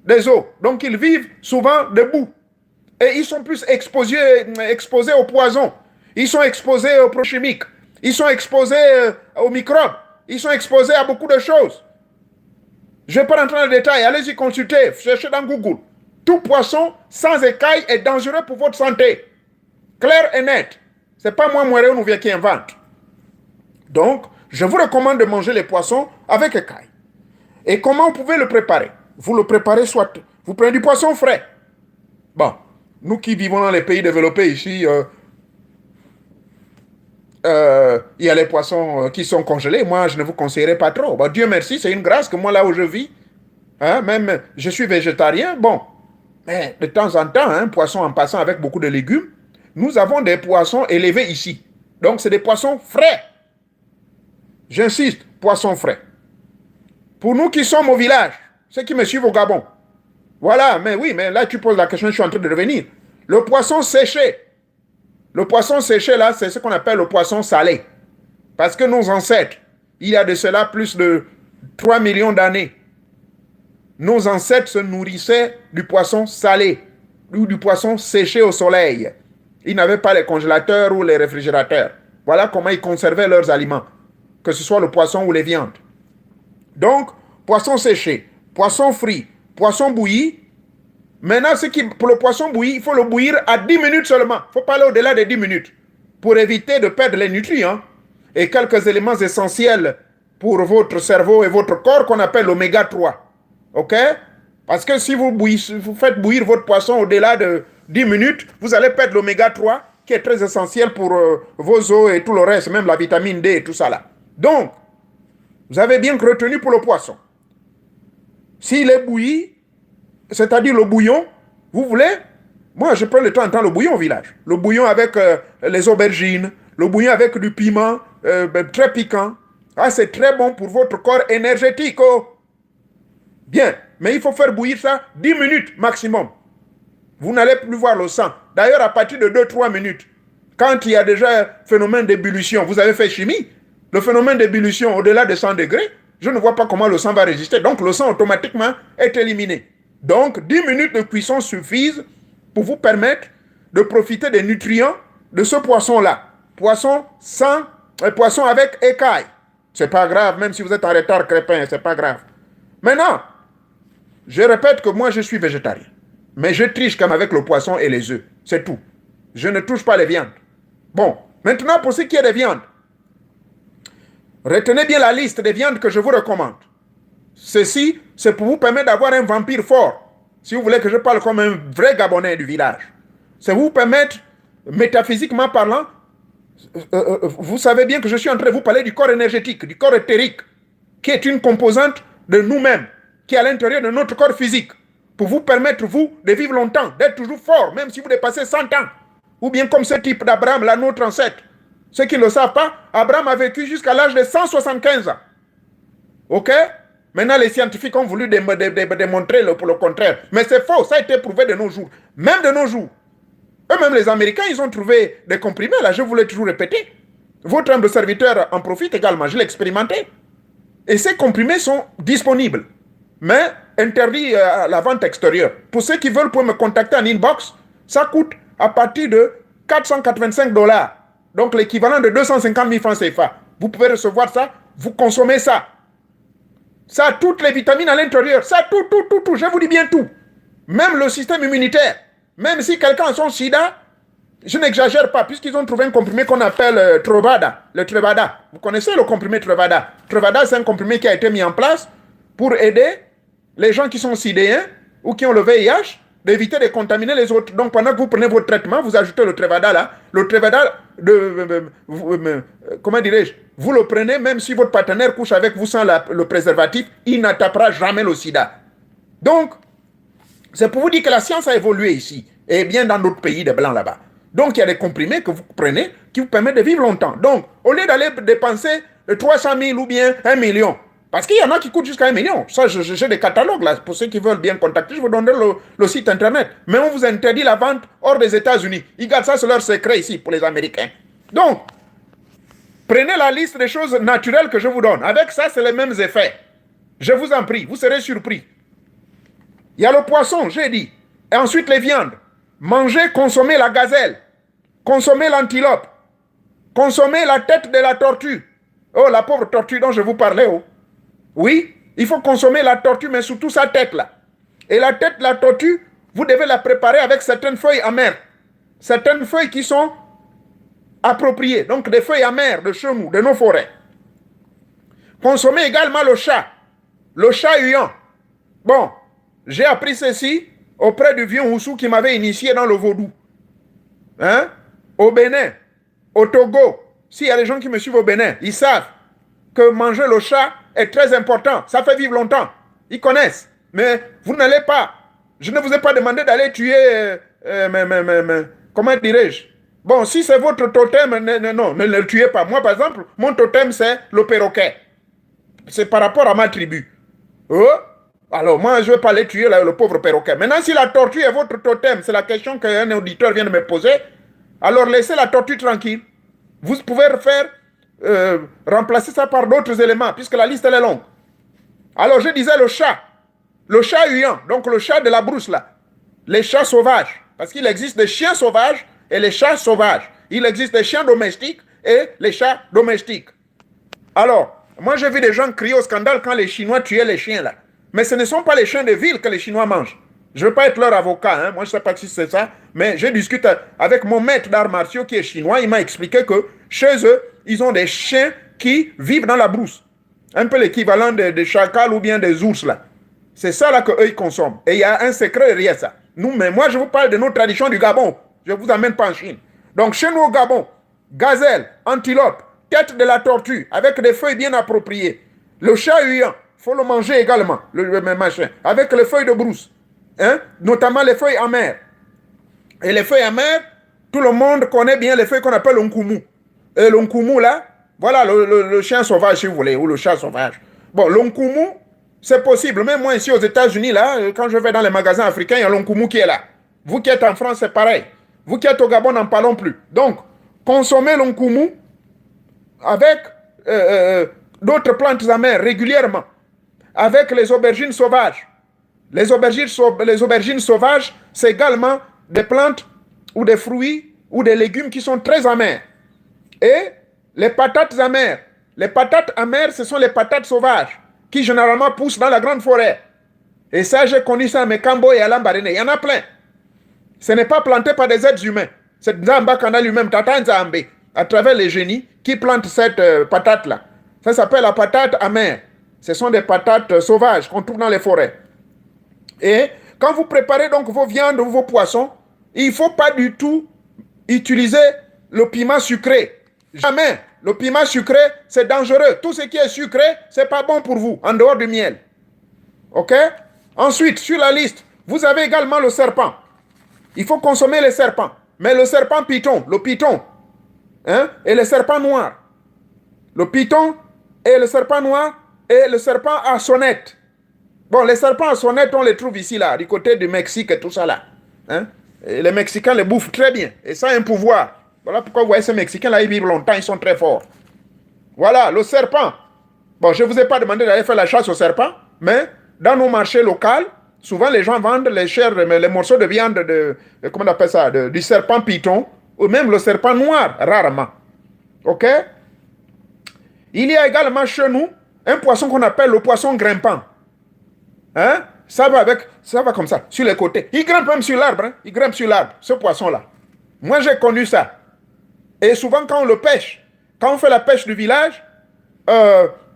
des eaux. Donc ils vivent souvent debout. Et ils sont plus exposés aux poisons. Ils sont exposés aux produits chimiques. Ils sont exposés aux microbes. Ils sont exposés à beaucoup de choses. Je ne vais pas rentrer dans le détail. Allez-y consulter. Cherchez dans Google. Tout poisson sans écailles est dangereux pour votre santé. Clair et net. Ce n'est pas moi, Mouéré Nouvia, qui invente. Donc, je vous recommande de manger les poissons avec écailles. Et comment vous pouvez le préparer? Vous le préparez soit... Vous prenez du poisson frais. Bon. Nous qui vivons dans les pays développés ici, il y a les poissons qui sont congelés. Moi, je ne vous conseillerais pas trop. Bon, Dieu merci, c'est une grâce que moi, là où je vis, hein, même je suis végétarien, bon, mais de temps en temps, un poisson en passant avec beaucoup de légumes, nous avons des poissons élevés ici. Donc, c'est des poissons frais. J'insiste, poissons frais. Pour nous qui sommes au village, ceux qui me suivent au Gabon, voilà, mais oui, mais là tu poses la question, je suis en train de revenir. Le poisson séché. Le poisson séché, là, c'est ce qu'on appelle le poisson salé. Parce que nos ancêtres, il y a de cela plus de 3 millions d'années, nos ancêtres se nourrissaient du poisson salé ou du poisson séché au soleil. Ils n'avaient pas les congélateurs ou les réfrigérateurs. Voilà comment ils conservaient leurs aliments, que ce soit le poisson ou les viandes. Donc, poisson séché, poisson frit, poisson bouilli. Maintenant, pour le poisson bouilli, il faut le bouillir à 10 minutes seulement. Il ne faut pas aller au-delà de 10 minutes pour éviter de perdre les nutriments et quelques éléments essentiels pour votre cerveau et votre corps qu'on appelle l'oméga 3. OK? Parce que si vous faites bouillir votre poisson au-delà de 10 minutes, vous allez perdre l'oméga 3 qui est très essentiel pour vos os et tout le reste, même la vitamine D et tout ça là. Donc, vous avez bien retenu pour le poisson. S'il est bouilli, c'est-à-dire le bouillon, vous voulez, moi je prends le temps en temps le bouillon au village. Le bouillon avec les aubergines, le bouillon avec du piment, très piquant. Ah, c'est très bon pour votre corps énergétique. Oh. Bien, mais il faut faire bouillir ça 10 minutes maximum. Vous n'allez plus voir le sang. D'ailleurs, à partir de 2-3 minutes, quand il y a déjà un phénomène d'ébullition, vous avez fait chimie, le phénomène d'ébullition au-delà de 100 degrés, je ne vois pas comment le sang va résister. Donc, le sang automatiquement est éliminé. Donc, 10 minutes de cuisson suffisent pour vous permettre de profiter des nutriments de ce poisson-là. Poisson avec écailles. C'est pas grave, même si vous êtes en retard crépin, c'est pas grave. Maintenant, je répète que moi, je suis végétarien. Mais je triche comme avec le poisson et les œufs. C'est tout. Je ne touche pas les viandes. Bon, maintenant, pour ce qui est des viandes, retenez bien la liste des viandes que je vous recommande. Ceci, c'est pour vous permettre d'avoir un vampire fort. Si vous voulez que je parle comme un vrai Gabonais du village. C'est vous permettre, métaphysiquement parlant, vous savez bien que je suis en train de vous parler du corps énergétique, du corps éthérique. qui est une composante de nous-mêmes, qui est à l'intérieur de notre corps physique, pour vous permettre, vous, de vivre longtemps, d'être toujours fort, même si vous dépassez 100 ans. Ou bien comme ce type d'Abraham, là, notre ancêtre. Ceux qui ne le savent pas, Abraham a vécu jusqu'à l'âge de 175 ans. OK? Maintenant, les scientifiques ont voulu démontrer pour le contraire. Mais c'est faux, ça a été prouvé de nos jours. Même de nos jours. Eux-mêmes, les Américains, ils ont trouvé des comprimés, là, je voulais toujours répéter. Votre humble serviteur en profite également, je l'ai expérimenté. Et ces comprimés sont disponibles, mais interdits à la vente extérieure. Pour ceux qui veulent, vous pouvez me contacter en inbox. Ça coûte à partir de 485 $. Donc l'équivalent de 250 000 francs CFA. Vous pouvez recevoir ça, vous consommez ça. Ça a toutes les vitamines à l'intérieur. Ça a tout. Je vous dis bien tout. Même le système immunitaire. Même si quelqu'un a son sida, je n'exagère pas, puisqu'ils ont trouvé un comprimé qu'on appelle Truvada. Le Truvada. Vous connaissez le comprimé Truvada? Truvada, c'est un comprimé qui a été mis en place pour aider les gens qui sont sidéens ou qui ont le VIH d'éviter de contaminer les autres. Donc, pendant que vous prenez votre traitement, vous ajoutez le Truvada là. Le Truvada, comment dirais-je, vous le prenez même si votre partenaire couche avec vous sans le préservatif, il n'attrapera jamais le sida. Donc, c'est pour vous dire que la science a évolué ici, et bien dans d'autres pays de blancs là-bas. Donc, il y a des comprimés que vous prenez qui vous permettent de vivre longtemps. Donc, au lieu d'aller dépenser 300 000 ou bien 1 million, parce qu'il y en a qui coûtent jusqu'à 1 million. Ça, j'ai des catalogues là. Pour ceux qui veulent bien contacter, je vous donnerai le site internet. Mais on vous interdit la vente hors des États-Unis. Ils gardent ça, c'est leur secret ici pour les Américains. Donc, prenez la liste des choses naturelles que je vous donne. Avec ça, c'est les mêmes effets. Je vous en prie, vous serez surpris. Il y a le poisson, j'ai dit. Et ensuite les viandes. Mangez, consommez la gazelle. Consommez l'antilope. Consommez la tête de la tortue. Oh, la pauvre tortue dont je vous parlais. Oh. Oui, il faut consommer la tortue, mais surtout sa tête là. Et la tête de la tortue, vous devez la préparer avec certaines feuilles amères. Certaines feuilles qui sont appropriées. Donc des feuilles amères de chez nous, de nos forêts. Consommez également le chat. Le chat huant. Bon, j'ai appris ceci auprès du vieux Oussou qui m'avait initié dans le vaudou. Hein? Au Bénin, au Togo, s'il y a des gens qui me suivent au Bénin, ils savent que manger le chat est très important. Ça fait vivre longtemps. Ils connaissent. Mais vous n'allez pas. Je ne vous ai pas demandé d'aller tuer... comment dirais-je? Bon, si c'est votre totem, non, ne le tuez pas. Moi, par exemple, mon totem, c'est le perroquet. C'est par rapport à ma tribu. Oh? Alors, moi, je ne vais pas les tuer, là, le pauvre perroquet. Maintenant, si la tortue est votre totem, c'est la question qu'un auditeur vient de me poser, alors laissez la tortue tranquille. Vous pouvez remplacer ça par d'autres éléments, puisque la liste, elle est longue. Alors, je disais le chat huant, donc le chat de la brousse, là. Les chats sauvages, parce qu'il existe des chiens sauvages et les chats sauvages. Il existe des chiens domestiques et les chats domestiques. Alors, moi, j'ai vu des gens crier au scandale quand les Chinois tuaient les chiens, là. Mais ce ne sont pas les chiens de ville que les Chinois mangent. Je ne veux pas être leur avocat, hein. Moi je ne sais pas si c'est ça, mais je discute avec mon maître d'arts martiaux qui est chinois, il m'a expliqué que chez eux, ils ont des chiens qui vivent dans la brousse. Un peu l'équivalent des chacals ou bien des ours là. C'est ça là qu'eux ils consomment. Et il y a un secret derrière ça. Mais moi je vous parle de nos traditions du Gabon. Je ne vous amène pas en Chine. Donc chez nous au Gabon, gazelle, antilope, tête de la tortue, avec des feuilles bien appropriées. Le chat huant, il faut le manger également, le machin, avec les feuilles de brousse. Hein? Notamment les feuilles amères. Et les feuilles amères, tout le monde connaît bien les feuilles qu'on appelle l'onkumu. Et l'onkumu là, voilà le chien sauvage si vous voulez, ou le chat sauvage. Bon, l'onkumu, c'est possible. Même moi ici aux États-Unis, là, quand je vais dans les magasins africains, il y a l'onkumu qui est là. Vous qui êtes en France, c'est pareil. Vous qui êtes au Gabon, n'en parlons plus. Donc, consommez l'onkumu avec d'autres plantes amères régulièrement. Avec les aubergines sauvages. Les aubergines sauvages, c'est également des plantes ou des fruits ou des légumes qui sont très amers. Et les patates amères. Les patates amères, ce sont les patates sauvages qui généralement poussent dans la grande forêt. Et ça, j'ai connu ça à Mekambo et à Lambaréné. Il y en a plein. Ce n'est pas planté par des êtres humains. C'est Nzamba Kana lui-même, Tata Nzambe, à travers les génies, qui plantent cette patate-là. Ça s'appelle la patate amère. Ce sont des patates sauvages qu'on trouve dans les forêts. Et quand vous préparez donc vos viandes ou vos poissons, il ne faut pas du tout utiliser le piment sucré. Jamais. Le piment sucré, c'est dangereux. Tout ce qui est sucré, c'est pas bon pour vous, en dehors du miel. OK? Ensuite, sur la liste, vous avez également le serpent. Il faut consommer le serpent. Mais le serpent python, le python, hein, et le serpent noir. Le python et le serpent noir et le serpent à sonnette. Bon, les serpents à sonnette, on les trouve ici, là, du côté du Mexique et tout ça, là. Hein? Et les Mexicains les bouffent très bien. Et ça a un pouvoir. Voilà pourquoi vous voyez ces Mexicains-là, ils vivent longtemps, ils sont très forts. Voilà, le serpent. Bon, je ne vous ai pas demandé d'aller faire la chasse au serpent, mais dans nos marchés locaux, souvent les gens vendent les chairs, les morceaux de viande comment on appelle ça, du serpent python, ou même le serpent noir, rarement. OK? Il y a également chez nous un poisson qu'on appelle le poisson grimpant. Hein? Ça va comme ça, sur les côtés. Il grimpe même sur l'arbre, hein? Il grimpe sur l'arbre, ce poisson-là. Moi, j'ai connu ça. Et souvent, quand on le pêche, quand on fait la pêche du village,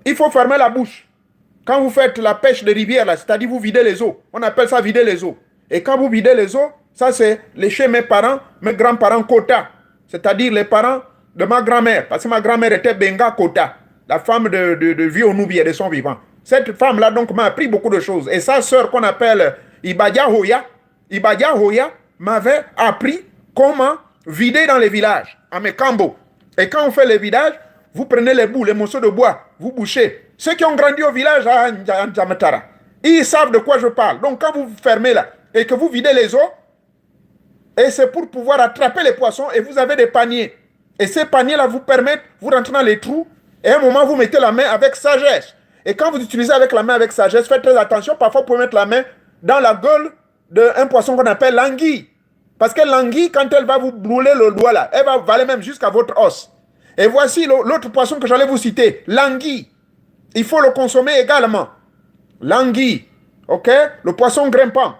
il faut fermer la bouche. Quand vous faites la pêche de rivière, là, c'est-à-dire vous videz les eaux. On appelle ça vider les eaux. Et quand vous videz les eaux, ça c'est chez mes parents, mes grands-parents Kota. C'est-à-dire les parents de ma grand-mère. Parce que ma grand-mère était Benga Kota, la femme de vieux Onubi et de son vivant. Cette femme-là donc m'a appris beaucoup de choses. Et sa sœur qu'on appelle Ibadia Hoya m'avait appris comment vider dans les villages, à Mekambo. Et quand on fait les vidages, vous prenez les bouts, les morceaux de bois, vous bouchez. Ceux qui ont grandi au village à Ndjamatara, ils savent de quoi je parle. Donc quand vous fermez là et que vous videz les eaux, et c'est pour pouvoir attraper les poissons, et vous avez des paniers. Et ces paniers-là vous permettent, vous rentrez dans les trous, et à un moment vous mettez la main avec sagesse. Et quand vous utilisez avec la main avec sagesse, faites très attention, parfois vous pouvez mettre la main dans la gueule d'un poisson qu'on appelle l'anguille. Parce que l'anguille, quand elle va vous brûler le doigt là, elle va aller même jusqu'à votre os. Et voici l'autre poisson que j'allais vous citer, l'anguille. Il faut le consommer également. L'anguille, ok? Le poisson grimpant.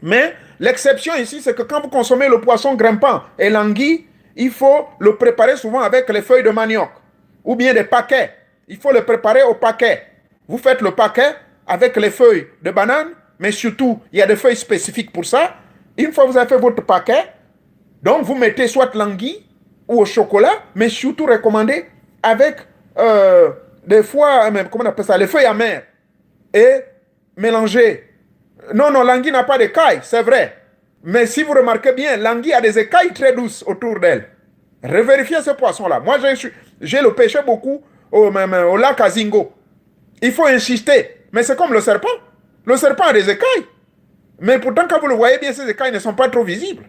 Mais l'exception ici, c'est que quand vous consommez le poisson grimpant et l'anguille, il faut le préparer souvent avec les feuilles de manioc ou bien des paquets. Il faut le préparer au paquet. Vous faites le paquet avec les feuilles de banane, mais surtout, il y a des feuilles spécifiques pour ça. Une fois que vous avez fait votre paquet, donc vous mettez soit l'anguille ou au chocolat, mais surtout recommandé avec des fois, comment on appelle ça, les feuilles amères et mélanger. Non, l'anguille n'a pas d'écailles, c'est vrai. Mais si vous remarquez bien, l'anguille a des écailles très douces autour d'elle. Revérifiez ce poisson-là. Moi, j'ai le pêché beaucoup au lac Azingo. Il faut insister. Mais c'est comme le serpent. Le serpent a des écailles. Mais pourtant, quand vous le voyez bien, ces écailles ne sont pas trop visibles.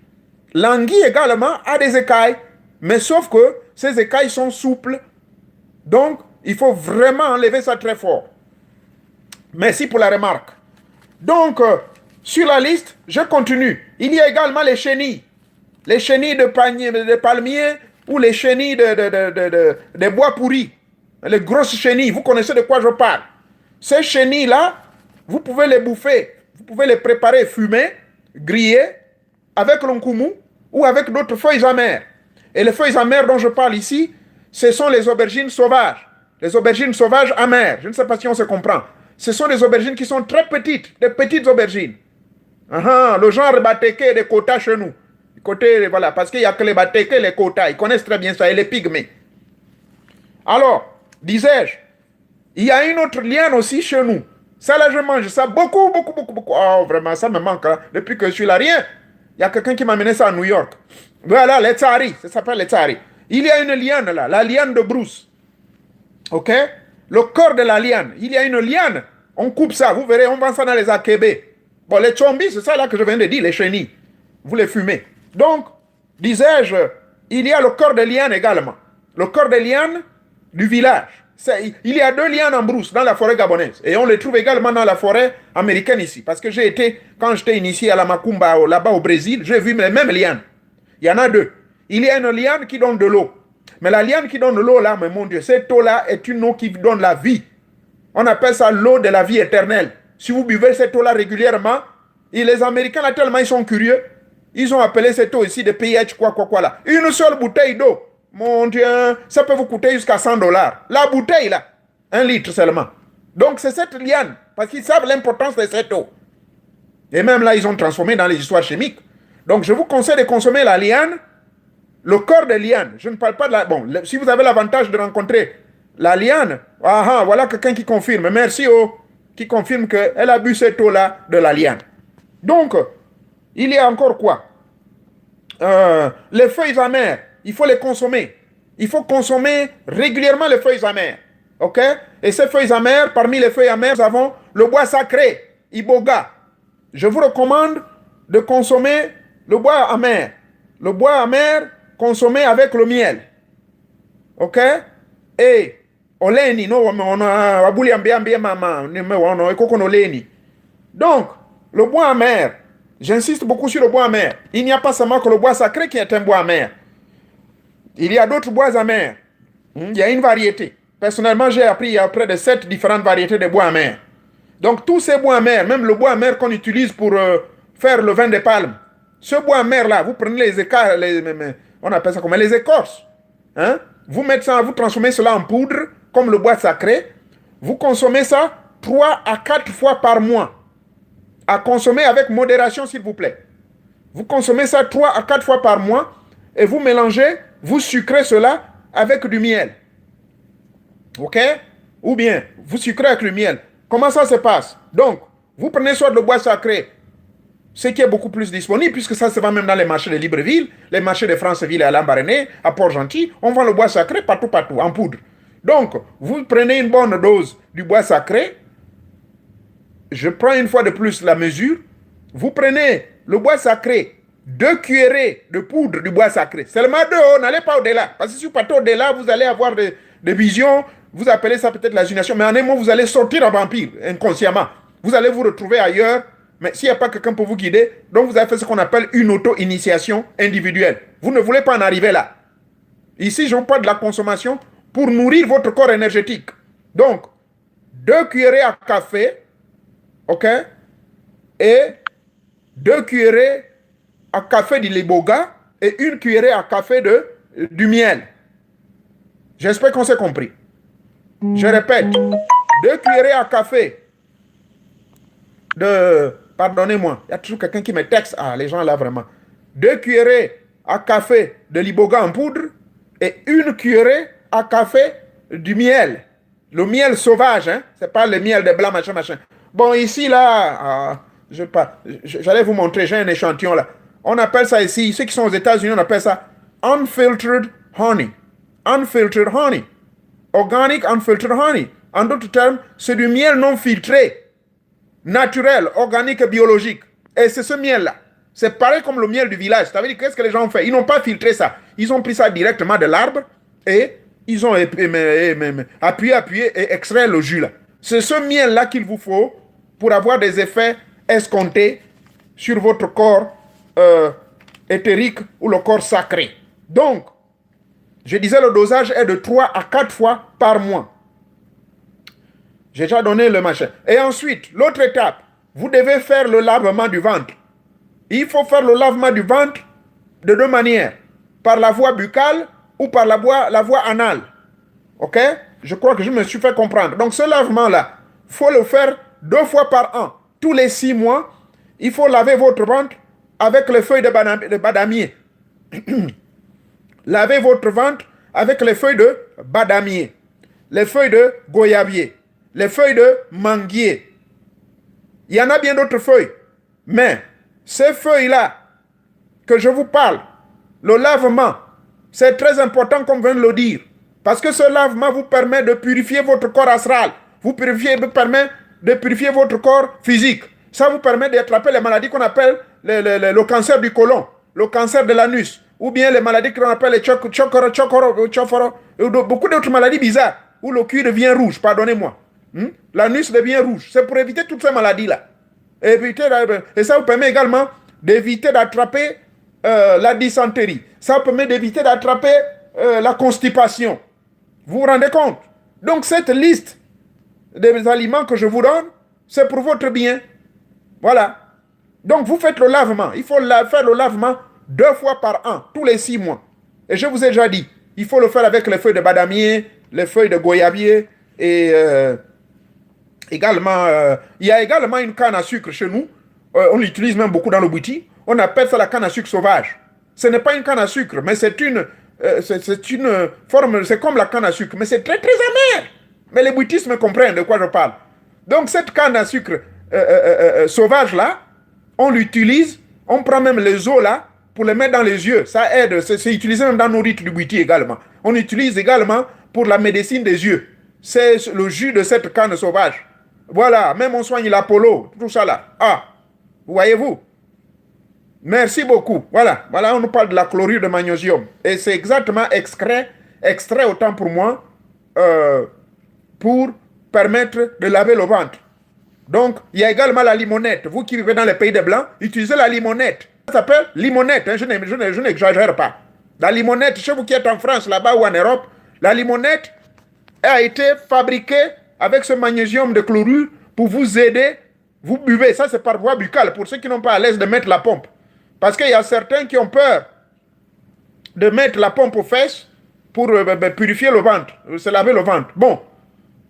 L'anguille également a des écailles. Mais sauf que ces écailles sont souples. Donc, il faut vraiment enlever ça très fort. Merci pour la remarque. Donc, sur la liste, je continue. Il y a également les chenilles. Les chenilles de palmiers ou les chenilles de bois pourris. Les grosses chenilles, vous connaissez de quoi je parle. Ces chenilles-là, vous pouvez les bouffer. Vous pouvez les préparer fumées, grillées, avec l'onkumu ou avec d'autres feuilles amères. Et les feuilles amères dont je parle ici, ce sont les aubergines sauvages. Les aubergines sauvages amères. Je ne sais pas si on se comprend. Ce sont des aubergines qui sont très petites, des petites aubergines. Le genre Bateke des quotas chez nous. Côté, voilà, parce qu'il n'y a que les Bateke et les quotas. Ils connaissent très bien ça, et les pygmées. Alors, disais-je, il y a une autre liane aussi chez nous. Ça, là, je mange ça beaucoup. Oh, vraiment, ça me manque. Hein. Depuis que je suis là, rien. Il y a quelqu'un qui m'a amené ça à New York. Voilà, les tsari. Ça s'appelle les tsari. Il y a une liane là, la liane de Bruce. OK? Le corps de la liane. Il y a une liane. On coupe ça. Vous verrez, on vend ça dans les akébés. Bon, les chombis, c'est ça là que je viens de dire, les chenilles. Vous les fumez. Donc, disais-je, il y a le corps de liane également. Le corps de liane du village. Il y a 2 lianes en brousse dans la forêt gabonaise. Et on les trouve également dans la forêt américaine ici. Parce que quand j'étais initié à la Macumba, là-bas au Brésil, j'ai vu les mêmes lianes. Il y en a 2. Il y a une liane qui donne de l'eau. Mais la liane qui donne de l'eau là, mais mon Dieu, cette eau-là est une eau qui donne la vie. On appelle ça l'eau de la vie éternelle. Si vous buvez cette eau-là régulièrement, et les Américains là, tellement ils sont curieux, ils ont appelé cette eau ici de pH quoi là. Une seule bouteille d'eau. Mon Dieu, ça peut vous coûter jusqu'à $100. La bouteille, là, 1 litre seulement. Donc, c'est cette liane, parce qu'ils savent l'importance de cette eau. Et même là, ils ont transformé dans les histoires chimiques. Donc, je vous conseille de consommer la liane Le corps de liane, je ne parle pas de la... Bon, si vous avez l'avantage de rencontrer la liane, voilà quelqu'un qui confirme. Merci, qui confirme qu'elle a bu cette eau-là de la liane. Donc, il y a encore quoi? Les feuilles amères, il faut les consommer. Il faut consommer régulièrement les feuilles amères. OK? Et ces feuilles amères, parmi les feuilles amères, nous avons le bois sacré, Iboga. Je vous recommande de consommer le bois amer. Le bois amer consommé avec le miel. OK? Et oleni no wabuli ambia mama oleni. Donc, le bois amer, j'insiste beaucoup sur le bois amer. Il n'y a pas seulement que le bois sacré qui est un bois amer. Il y a d'autres bois amers. Il y a une variété. Personnellement, j'ai appris il y a près de 7 différentes variétés de bois amers. Donc, tous ces bois amers, même le bois amer qu'on utilise pour faire le vin de palme, ce bois amer-là, vous prenez les écarts, on appelle ça comment? Les écorces. Hein? Vous mettez ça, vous transformez cela en poudre, comme le bois sacré. Vous consommez ça 3 à 4 fois par mois. À consommer avec modération, s'il vous plaît. Vous consommez ça 3 à 4 fois par mois et vous mélangez, vous sucrez cela avec du miel. OK? Ou bien, vous sucrez avec le miel. Comment ça se passe? Donc, vous prenez soit le bois sacré, ce qui est beaucoup plus disponible, puisque ça se vend même dans les marchés de Libreville, les marchés de Franceville et à Lambaréné, à Port-Gentil, on vend le bois sacré partout, en poudre. Donc, vous prenez une bonne dose du bois sacré, je prends une fois de plus la mesure, vous prenez le bois sacré, 2 cuillerées de poudre du bois sacré, seulement 2, n'allez pas au-delà, parce que si vous partez au-delà, vous allez avoir des visions, vous appelez ça peut-être l'agination, mais en un mot, vous allez sortir en vampire, inconsciemment. Vous allez vous retrouver ailleurs, mais s'il n'y a pas quelqu'un pour vous guider, donc vous avez fait ce qu'on appelle une auto-initiation individuelle. Vous ne voulez pas en arriver là. Ici, je vous parle de la consommation pour nourrir votre corps énergétique. Donc, 2 cuillerées à café, OK, et 2 cuillerées à café de l'iboga et 1 cuillerée à café du miel. J'espère qu'on s'est compris. Je répète, 2 cuillerées à café pardonnez-moi, il y a toujours quelqu'un qui me texte. Ah, les gens là vraiment. 2 cuillerées à café de l'iboga en poudre et 1 cuillerée à café du miel. Le miel sauvage, hein. C'est pas le miel de blanc, machin. Bon, ici, là, j'allais vous montrer, j'ai un échantillon là. On appelle ça ici, ceux qui sont aux États-Unis, on appelle ça unfiltered honey. Unfiltered honey. Organic unfiltered honey. En d'autres termes, c'est du miel non filtré. Naturel, organique, biologique. Et c'est ce miel-là. C'est pareil comme le miel du village. Ça veut dire qu'est-ce que les gens ont fait? Ils n'ont pas filtré ça. Ils ont pris ça directement de l'arbre et ils ont appuyé et extrait le jus là. C'est ce miel-là qu'il vous faut pour avoir des effets escomptés sur votre corps éthérique ou le corps sacré. Donc, je disais le dosage est de 3 à 4 fois par mois. J'ai déjà donné le machin. Et ensuite, l'autre étape, vous devez faire le lavement du ventre. Il faut faire le lavement du ventre de 2 manières. Par la voie buccale ou par la voie anale. OK? Je crois que je me suis fait comprendre. Donc ce lavement-là, il faut le faire 2 fois par an. Tous les 6 mois, il faut laver votre ventre avec les feuilles de badamier. Lavez votre ventre avec les feuilles de badamier. Les feuilles de goyavier. Les feuilles de manguier. Il y en a bien d'autres feuilles. Mais ces feuilles-là que je vous parle, le lavement, c'est très important comme vient de le dire. Parce que ce lavement vous permet de purifier votre corps astral. Vous permet de purifier votre corps physique. Ça vous permet d'attraper les maladies qu'on appelle le cancer du côlon, le cancer de l'anus, ou bien les maladies qu'on appelle les chokoro, beaucoup d'autres maladies bizarres, où le cuir devient rouge, pardonnez-moi. L'anus devient rouge. C'est pour éviter toutes ces maladies-là. Et ça vous permet également d'éviter d'attraper la dysenterie. Ça vous permet d'éviter d'attraper la constipation. Vous vous rendez compte? Donc cette liste des aliments que je vous donne, c'est pour votre bien. Voilà. Donc vous faites le lavement. Il faut faire le lavement 2 fois par an, tous les 6 mois. Et je vous ai déjà dit, il faut le faire avec les feuilles de badamier, les feuilles de goyavier et... également, il y a également une canne à sucre chez nous. On l'utilise même beaucoup dans le bouti. On appelle ça la canne à sucre sauvage. Ce n'est pas une canne à sucre, mais c'est une forme, c'est comme la canne à sucre, mais c'est très, très amer. Mais les boutistes me comprennent de quoi je parle. Donc, cette canne à sucre sauvage-là, on l'utilise, on prend même les os là, pour les mettre dans les yeux. Ça aide, c'est utilisé même dans nos rites du Bouiti également. On utilise également pour la médecine des yeux. C'est le jus de cette canne sauvage. Voilà, même on soigne l'Apollo, tout ça là. Ah, voyez-vous? Merci beaucoup. Voilà, on nous parle de la chlorure de magnésium. Et c'est exactement extrait autant pour moi, pour permettre de laver le ventre. Donc, il y a également la limonette. Vous qui vivez dans les pays des Blancs, utilisez la limonette. Ça s'appelle limonette, hein, je n'exagère pas. La limonette, chez vous qui êtes en France, là-bas ou en Europe, la limonette a été fabriquée avec ce magnésium de chlorure pour vous aider. Vous buvez, ça c'est par voie buccale, pour ceux qui n'ont pas à l'aise de mettre la pompe. Parce qu'il y a certains qui ont peur de mettre la pompe aux fesses pour purifier le ventre, se laver le ventre. Bon,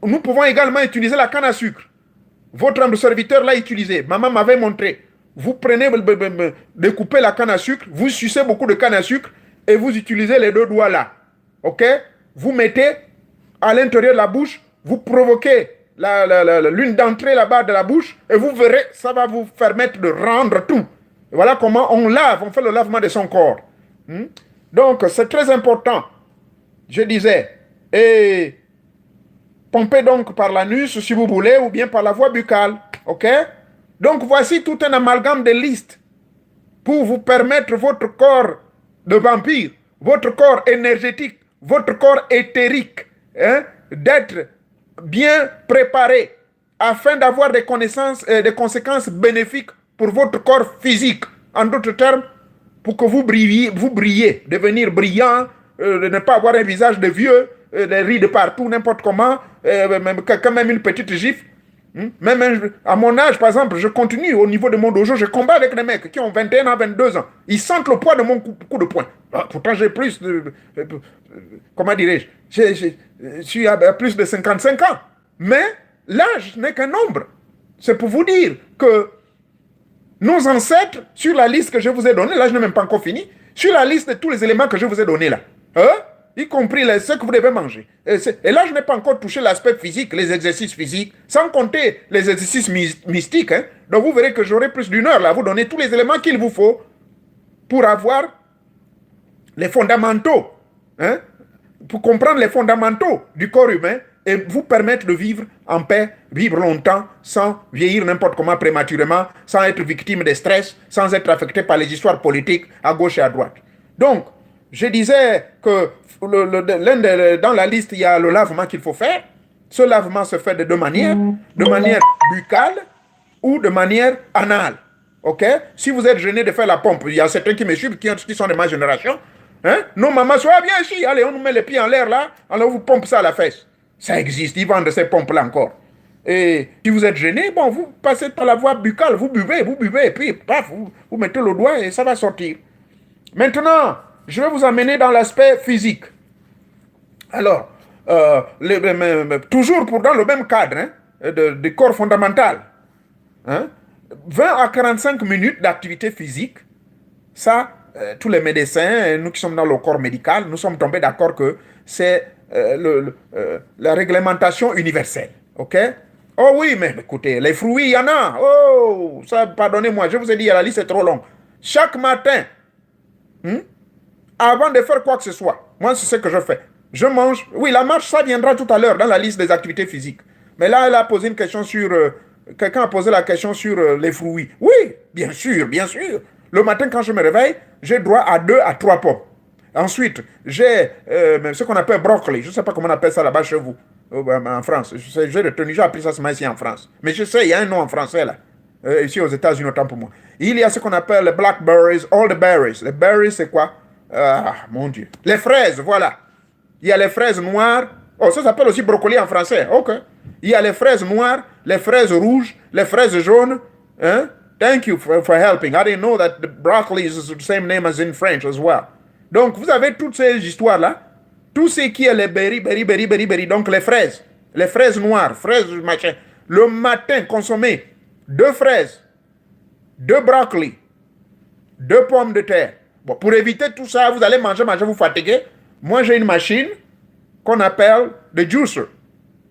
nous pouvons également utiliser la canne à sucre. Votre serviteur l'a utilisé. Maman m'avait montré. Vous prenez, découpez la canne à sucre, vous sucez beaucoup de canne à sucre et vous utilisez les deux doigts là. Ok? Vous mettez à l'intérieur de la bouche, vous provoquez l'une d'entrée là-bas de la bouche et vous verrez, ça va vous permettre de rendre tout. Et voilà comment on lave, on fait le lavement de son corps. Donc, c'est très important. Je disais, et pompez donc par l'anus si vous voulez ou bien par la voie buccale. Ok? Donc, voici tout un amalgame de listes pour vous permettre votre corps de vampire, votre corps énergétique, votre corps éthérique, hein, d'être bien préparé afin d'avoir des conséquences bénéfiques pour votre corps physique. En d'autres termes, pour que vous brillez, devenir brillant, de ne pas avoir un visage de vieux, des rides partout, n'importe comment, même une petite gifle. Même à mon âge, par exemple, je continue au niveau de mon dojo, je combats avec des mecs qui ont 21 ans, 22 ans. Ils sentent le poids de mon coup de poing. Pourtant, j'ai plus de... comment dirais-je? Je suis à plus de 55 ans. Mais l'âge n'est qu'un nombre. C'est pour vous dire que nos ancêtres, sur la liste que je vous ai donnée, là je n'ai même pas encore fini, sur la liste de tous les éléments que je vous ai donnés là, y compris ce que vous devez manger. Et là je n'ai pas encore touché l'aspect physique, les exercices physiques, sans compter les exercices mystiques. Hein. Donc vous verrez que j'aurai plus d'une heure là à vous donner tous les éléments qu'il vous faut pour avoir les fondamentaux, hein, pour comprendre les fondamentaux du corps humain et vous permettre de vivre en paix, vivre longtemps, sans vieillir n'importe comment prématurément, sans être victime de stress, sans être affecté par les histoires politiques à gauche et à droite. Donc, je disais que dans la liste, il y a le lavement qu'il faut faire. Ce lavement se fait de deux manières, de manière buccale ou de manière anale. Ok? Si vous êtes gêné de faire la pompe, il y a certains qui me suivent, qui sont de ma génération. Hein? Nos mamans sont bien ici, allez, on nous met les pieds en l'air là, alors vous pompe ça à la fesse. Ça existe, ils vendent ces pompes-là encore. Et si vous êtes gêné, bon, vous passez par la voie buccale, vous buvez, et puis, paf, vous mettez le doigt et ça va sortir. Maintenant, je vais vous amener dans l'aspect physique. Alors, toujours dans le même cadre hein, du corps fondamental. Hein, 20 à 45 minutes d'activité physique, ça, tous les médecins, nous qui sommes dans le corps médical, nous sommes tombés d'accord que c'est la réglementation universelle. Ok? Oh oui, mais écoutez, les fruits, il y en a. Oh, ça, pardonnez-moi, je vous ai dit, la liste est trop longue. Chaque matin, avant de faire quoi que ce soit, moi, c'est ce que je fais. Je mange. Oui, la marche, ça viendra tout à l'heure dans la liste des activités physiques. Mais là, elle a posé une question sur... quelqu'un a posé la question sur les fruits. Oui, bien sûr, bien sûr. Le matin, quand je me réveille, j'ai droit à 2 à 3 pommes. Ensuite, j'ai ce qu'on appelle brocoli. Je ne sais pas comment on appelle ça là-bas chez vous, en France. J'ai appris ça ce matin ici en France. Mais je sais, il y a un nom en français là. Ici aux États-Unis, autant pour moi. Il y a ce qu'on appelle les blackberries, all the berries. Les berries, c'est quoi? Ah, mon Dieu. Les fraises, voilà. Il y a les fraises noires. Oh, ça s'appelle aussi brocoli en français. Ok. Il y a les fraises noires, les fraises rouges, les fraises jaunes. Hein? Thank you for helping. I didn't know that the broccoli is the same name as in French as well. Donc, vous avez toutes ces histoires-là. Tout ce qui est les berry, donc les fraises noires, fraises machin. Le matin, consommer 2 fraises, 2 brocolis, 2 pommes de terre, Bon, pour éviter tout ça, vous allez manger, vous fatiguez. Moi, j'ai une machine qu'on appelle le juicer,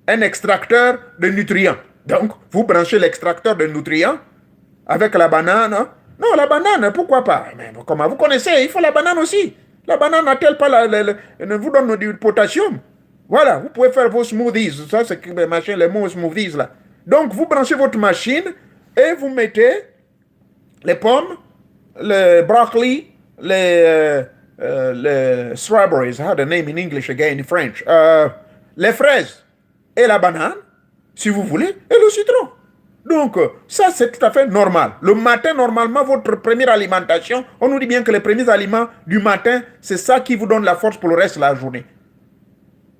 un extracteur de nutriments. Donc, vous branchez l'extracteur de nutriments avec la banane. Non, la banane, pourquoi pas? Mais comment vous connaissez, il faut la banane aussi. La banane n'a-t-elle pas ne vous donne du potassium? Voilà, vous pouvez faire vos smoothies. Ça, c'est les mots smoothies là. Donc, vous branchez votre machine et vous mettez les pommes, les broccoli, les strawberries, how the name in English again, in French, les fraises et la banane, si vous voulez, et le citron. Donc, ça, c'est tout à fait normal. Le matin, normalement, votre première alimentation, on nous dit bien que les premiers aliments du matin, c'est ça qui vous donne la force pour le reste de la journée.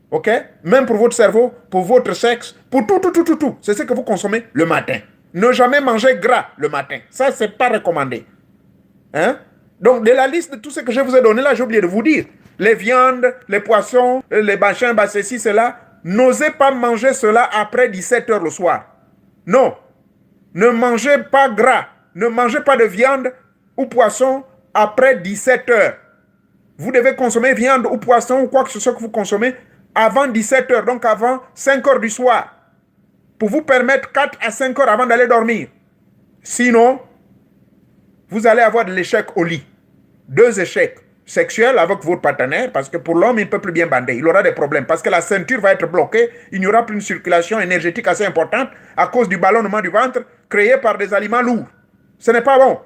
OK? Même pour votre cerveau, pour votre sexe, pour tout. C'est ce que vous consommez le matin. Ne jamais manger gras le matin. Ça, c'est pas recommandé. Hein? Donc, de la liste de tout ce que je vous ai donné là, j'ai oublié de vous dire. Les viandes, les poissons, les machins, ceci, cela. N'osez pas manger cela après 17 h le soir. Non. Ne mangez pas gras. Ne mangez pas de viande ou poisson après 17 h. Vous devez consommer viande ou poisson ou quoi que ce soit que vous consommez avant 17 h, donc avant 5 h du soir, pour vous permettre 4 à 5 h avant d'aller dormir. Sinon, vous allez avoir de l'échec au lit. 2 échecs sexuels avec votre partenaire, parce que pour l'homme, il ne peut plus bien bander. Il aura des problèmes, parce que la ceinture va être bloquée. Il n'y aura plus une circulation énergétique assez importante à cause du ballonnement du ventre créé par des aliments lourds. Ce n'est pas bon.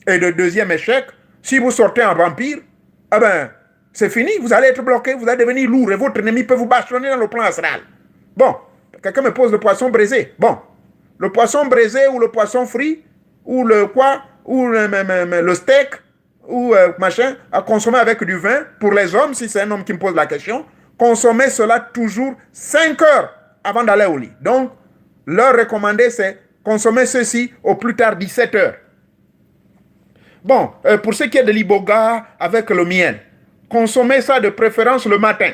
Et le deuxième échec, si vous sortez en vampire, eh ben, c'est fini, vous allez être bloqué, vous allez devenir lourd et votre ennemi peut vous bâchonner dans le plan astral. Bon, quelqu'un me pose le poisson braisé. Bon, le poisson braisé ou le poisson frit, ou le quoi, ou le steak, ou machin, à consommer avec du vin, pour les hommes, si c'est un homme qui me pose la question, consommez cela toujours 5 heures avant d'aller au lit. Donc, leur recommandé, c'est consommer ceci au plus tard 17 heures. Bon, pour ce qui est de l'iboga avec le miel, consommez ça de préférence le matin.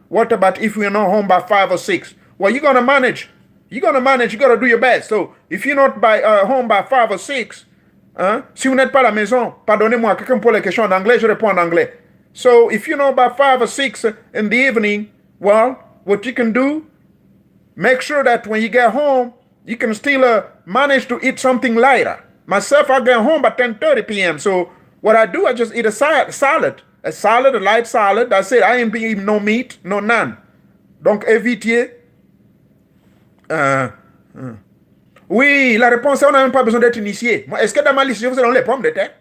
What about if you're not home by 5 or 6? Well, you're going to manage. You're going to manage. You got to do your best. So, if you're not home by 5 or 6, si vous n'êtes pas à la maison, pardonnez-moi, quelqu'un me pose la question en anglais, je réponds en anglais. So, if you're not by 5 or 6 in the evening, well, what you can do, make sure that when you get home, you can still manage to eat something lighter. Myself, I get home by 10:30 p.m. So what I do, I just eat a salad, a light salad. That's it. I ain't eating no meat, no none. Donc évitez. Oui, la réponse est on n'a même pas besoin d'être initié. Est-ce que dans ma liste, je vous ai donné les pommes de terre?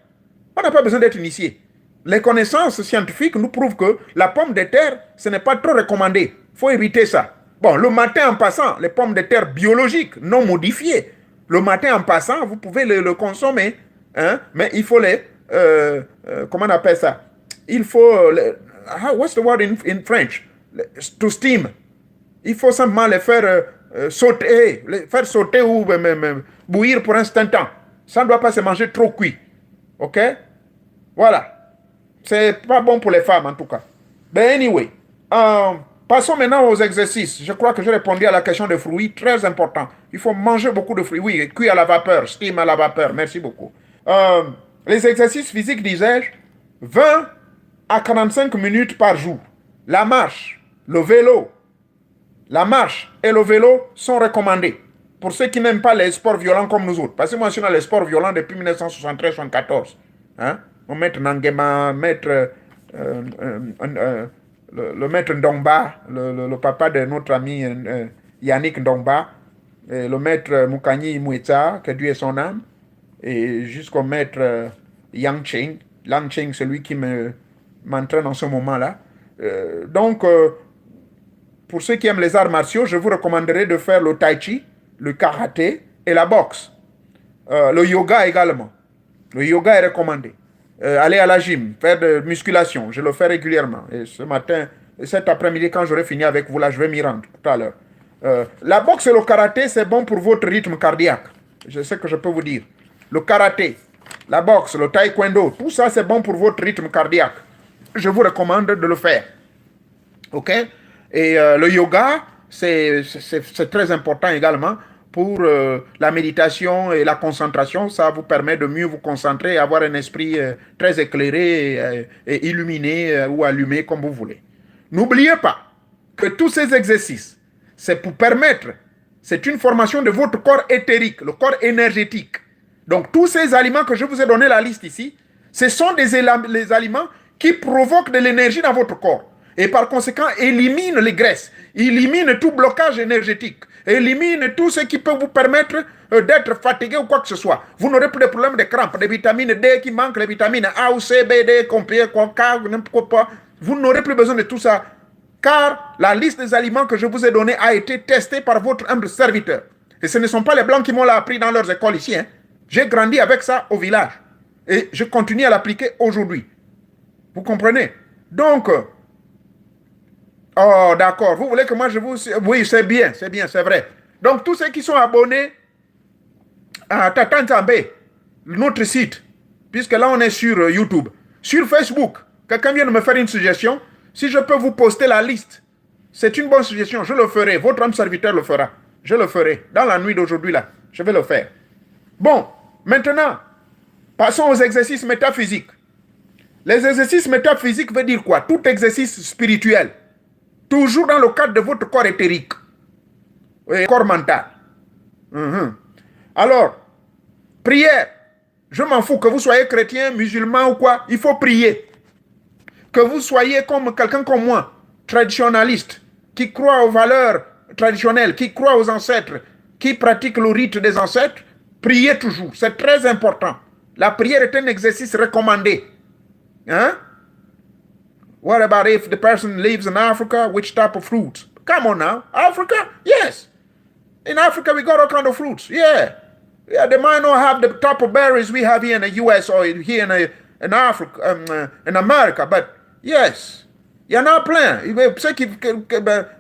On n'a pas besoin d'être initié. Les connaissances scientifiques nous prouvent que la pomme de terre, ce n'est pas trop recommandé. Il faut éviter ça. Bon, le matin en passant, les pommes de terre biologiques, non modifiées, le matin en passant, vous pouvez le consommer, hein, mais il faut les... comment on appelle ça? Il faut... what's the word in French? To steam. Il faut simplement les faire sauter, ou bouillir pour un certain temps. Ça ne doit pas se manger trop cuit. OK? Voilà. C'est pas bon pour les femmes, en tout cas. But anyway, passons maintenant aux exercices. Je crois que j'ai répondu à la question des fruits, très important. Il faut manger beaucoup de fruits. Oui, cuit à la vapeur, steam à la vapeur. Merci beaucoup. Les exercices physiques, disais-je, 20 à 45 minutes par jour. La marche, le vélo, la marche et le vélo sont recommandés. Pour ceux qui n'aiment pas les sports violents comme nous autres. Parce que moi, je suis dans les sports violents depuis 1973-74. Hein? Mon maître Nangema, le maître Ndongba, le papa de notre ami Yannick Ndongba, et le maître Mukani Mouetsa, que Dieu est son âme, et jusqu'au maître Yang Cheng. Yang Cheng, celui qui m'entraîne en ce moment-là. Donc, pour ceux qui aiment les arts martiaux, je vous recommanderais de faire le tai chi, le karaté et la boxe. Le yoga également. Le yoga est recommandé. Aller à la gym, faire de musculation, je le fais régulièrement. Et ce matin, cet après-midi, quand j'aurai fini avec vous là, je vais m'y rendre tout à l'heure. La boxe et le karaté, c'est bon pour votre rythme cardiaque. Je sais que je peux vous dire. Le karaté, la boxe, le taekwondo, tout ça, c'est bon pour votre rythme cardiaque. Je vous recommande de le faire. OK? Et le yoga, c'est très important également pour la méditation et la concentration. Ça vous permet de mieux vous concentrer et avoir un esprit très éclairé et illuminé ou allumé comme vous voulez. N'oubliez pas que tous ces exercices, c'est pour permettre, c'est une formation de votre corps éthérique, le corps énergétique. Donc tous ces aliments que je vous ai donné la liste ici, ce sont les aliments qui provoquent de l'énergie dans votre corps. Et par conséquent, élimine les graisses, élimine tout blocage énergétique, élimine tout ce qui peut vous permettre d'être fatigué ou quoi que ce soit. Vous n'aurez plus de problème de crampes, de vitamine D qui manquent, les vitamines A ou C, B, D, comprimés, n'importe quoi. Vous n'aurez plus besoin de tout ça. Car la liste des aliments que je vous ai donnée a été testée par votre humble serviteur. Et ce ne sont pas les Blancs qui m'ont appris dans leurs écoles ici. Hein. J'ai grandi avec ça au village. Et je continue à l'appliquer aujourd'hui. Vous comprenez? Donc, oh d'accord, vous voulez que moi je vous... Oui, c'est bien, c'est vrai. Donc, tous ceux qui sont abonnés à Tatan Zambé, notre site, puisque là on est sur YouTube, sur Facebook, quelqu'un vient de me faire une suggestion. Si je peux vous poster la liste, c'est une bonne suggestion, je le ferai. Votre homme serviteur le fera. Je le ferai. Dans la nuit d'aujourd'hui, là, je vais le faire. Bon, maintenant, passons aux exercices métaphysiques. Les exercices métaphysiques veut dire quoi? Tout exercice spirituel. Toujours dans le cadre de votre corps éthérique. Et corps mental. Alors, prière. Je m'en fous que vous soyez chrétien, musulman ou quoi. Il faut prier. Que vous soyez comme quelqu'un comme moi, traditionnaliste, qui croit aux valeurs traditionnelles, qui croit aux ancêtres, qui pratique le rite des ancêtres, priez toujours. C'est très important. La prière est un exercice recommandé. Hein? What about if the person lives in Africa? Which type of fruits? Come on now. Africa? Yes. In Africa, we got all kind of fruits. Yeah. Yeah, they might not have the type of berries we have here in the US or here in Africa, in America, but yes, il y en a plein.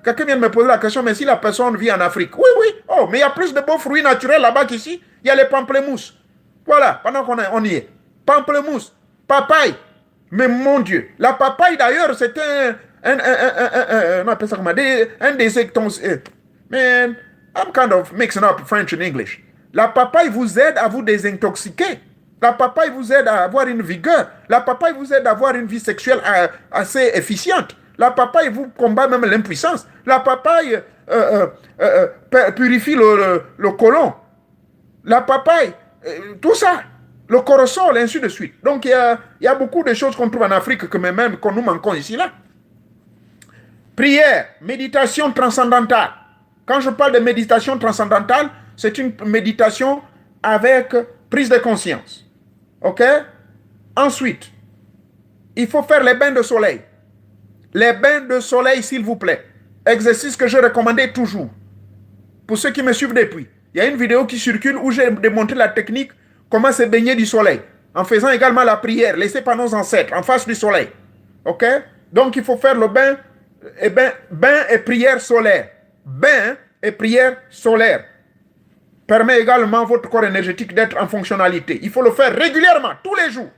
Quelqu'un vient de me poser la question, mais si la personne vit en Afrique, oui, oui, oh, mais il y a plus de beaux fruits naturels là-bas qu'ici. Il y a les pamplemousses. Voilà, pendant qu'on on y est. Pamplemousse, papaye. Mais mon Dieu, la papaye d'ailleurs, c'est on appelle ça comment, un des man, I'm kind of mixing up French and English. La papaye vous aide à vous désintoxiquer. La papaye vous aide à avoir une vigueur. La papaye vous aide à avoir une vie sexuelle assez efficiente. La papaye vous combat même l'impuissance. La papaye purifie le côlon. La papaye, tout ça. Le cortisol, ainsi de suite. Donc, il y a beaucoup de choses qu'on trouve en Afrique que même qu'on nous manquons ici, là. Prière, méditation transcendantale. Quand je parle de méditation transcendantale, c'est une méditation avec prise de conscience. OK? Ensuite, il faut faire les bains de soleil. Les bains de soleil, s'il vous plaît. Exercice que je recommandais toujours. Pour ceux qui me suivent depuis. Il y a une vidéo qui circule où j'ai démontré la technique comment se baigner du soleil. En faisant également la prière laissée par nos ancêtres en face du soleil. OK? Donc, il faut faire le bain et prière solaire. Bain et prière solaire. Permet également votre corps énergétique d'être en fonctionnalité. Il faut le faire régulièrement, tous les jours.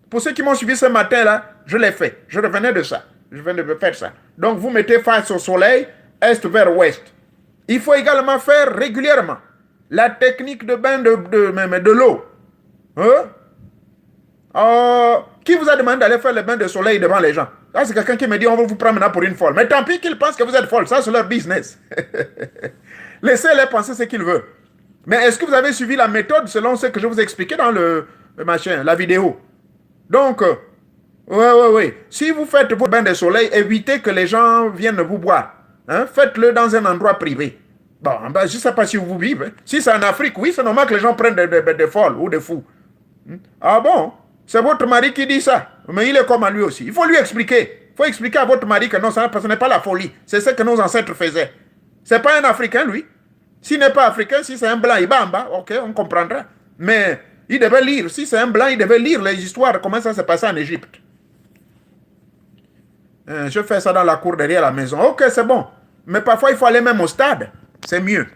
Pour ceux qui m'ont suivi ce matin-là, je l'ai fait. Je revenais de ça. Je venais de faire ça. Donc, vous mettez face au soleil, est vers ouest. Il faut également faire régulièrement la technique de bain de l'eau. Hein? Qui vous a demandé d'aller faire le bain de soleil devant les gens? Là, c'est quelqu'un qui me dit on va vous prendre maintenant pour une folle. Mais tant pis qu'ils pensent que vous êtes folle. Ça, c'est leur business. Laissez-les penser ce qu'ils veulent. Mais est-ce que vous avez suivi la méthode selon ce que je vous ai expliqué dans la vidéo? Donc, oui. Si vous faites votre bain de soleil, évitez que les gens viennent vous boire. Hein? Faites-le dans un endroit privé. Bon, je ne sais pas si vous vivez. Si c'est en Afrique, oui, c'est normal que les gens prennent des folles ou des fous. Ah bon? C'est votre mari qui dit ça. Mais il est comme à lui aussi. Il faut lui expliquer. Il faut expliquer à votre mari que non, ce n'est pas la folie. C'est ce que nos ancêtres faisaient. Ce n'est pas un Africain, lui. S'il n'est pas africain, si c'est un blanc, il va en bas. Ok, on comprendra. Mais il devait lire. Si c'est un blanc, il devait lire les histoires de comment ça s'est passé en Égypte. Je fais ça dans la cour derrière la maison. Ok, c'est bon. Mais parfois, il faut aller même au stade. C'est mieux.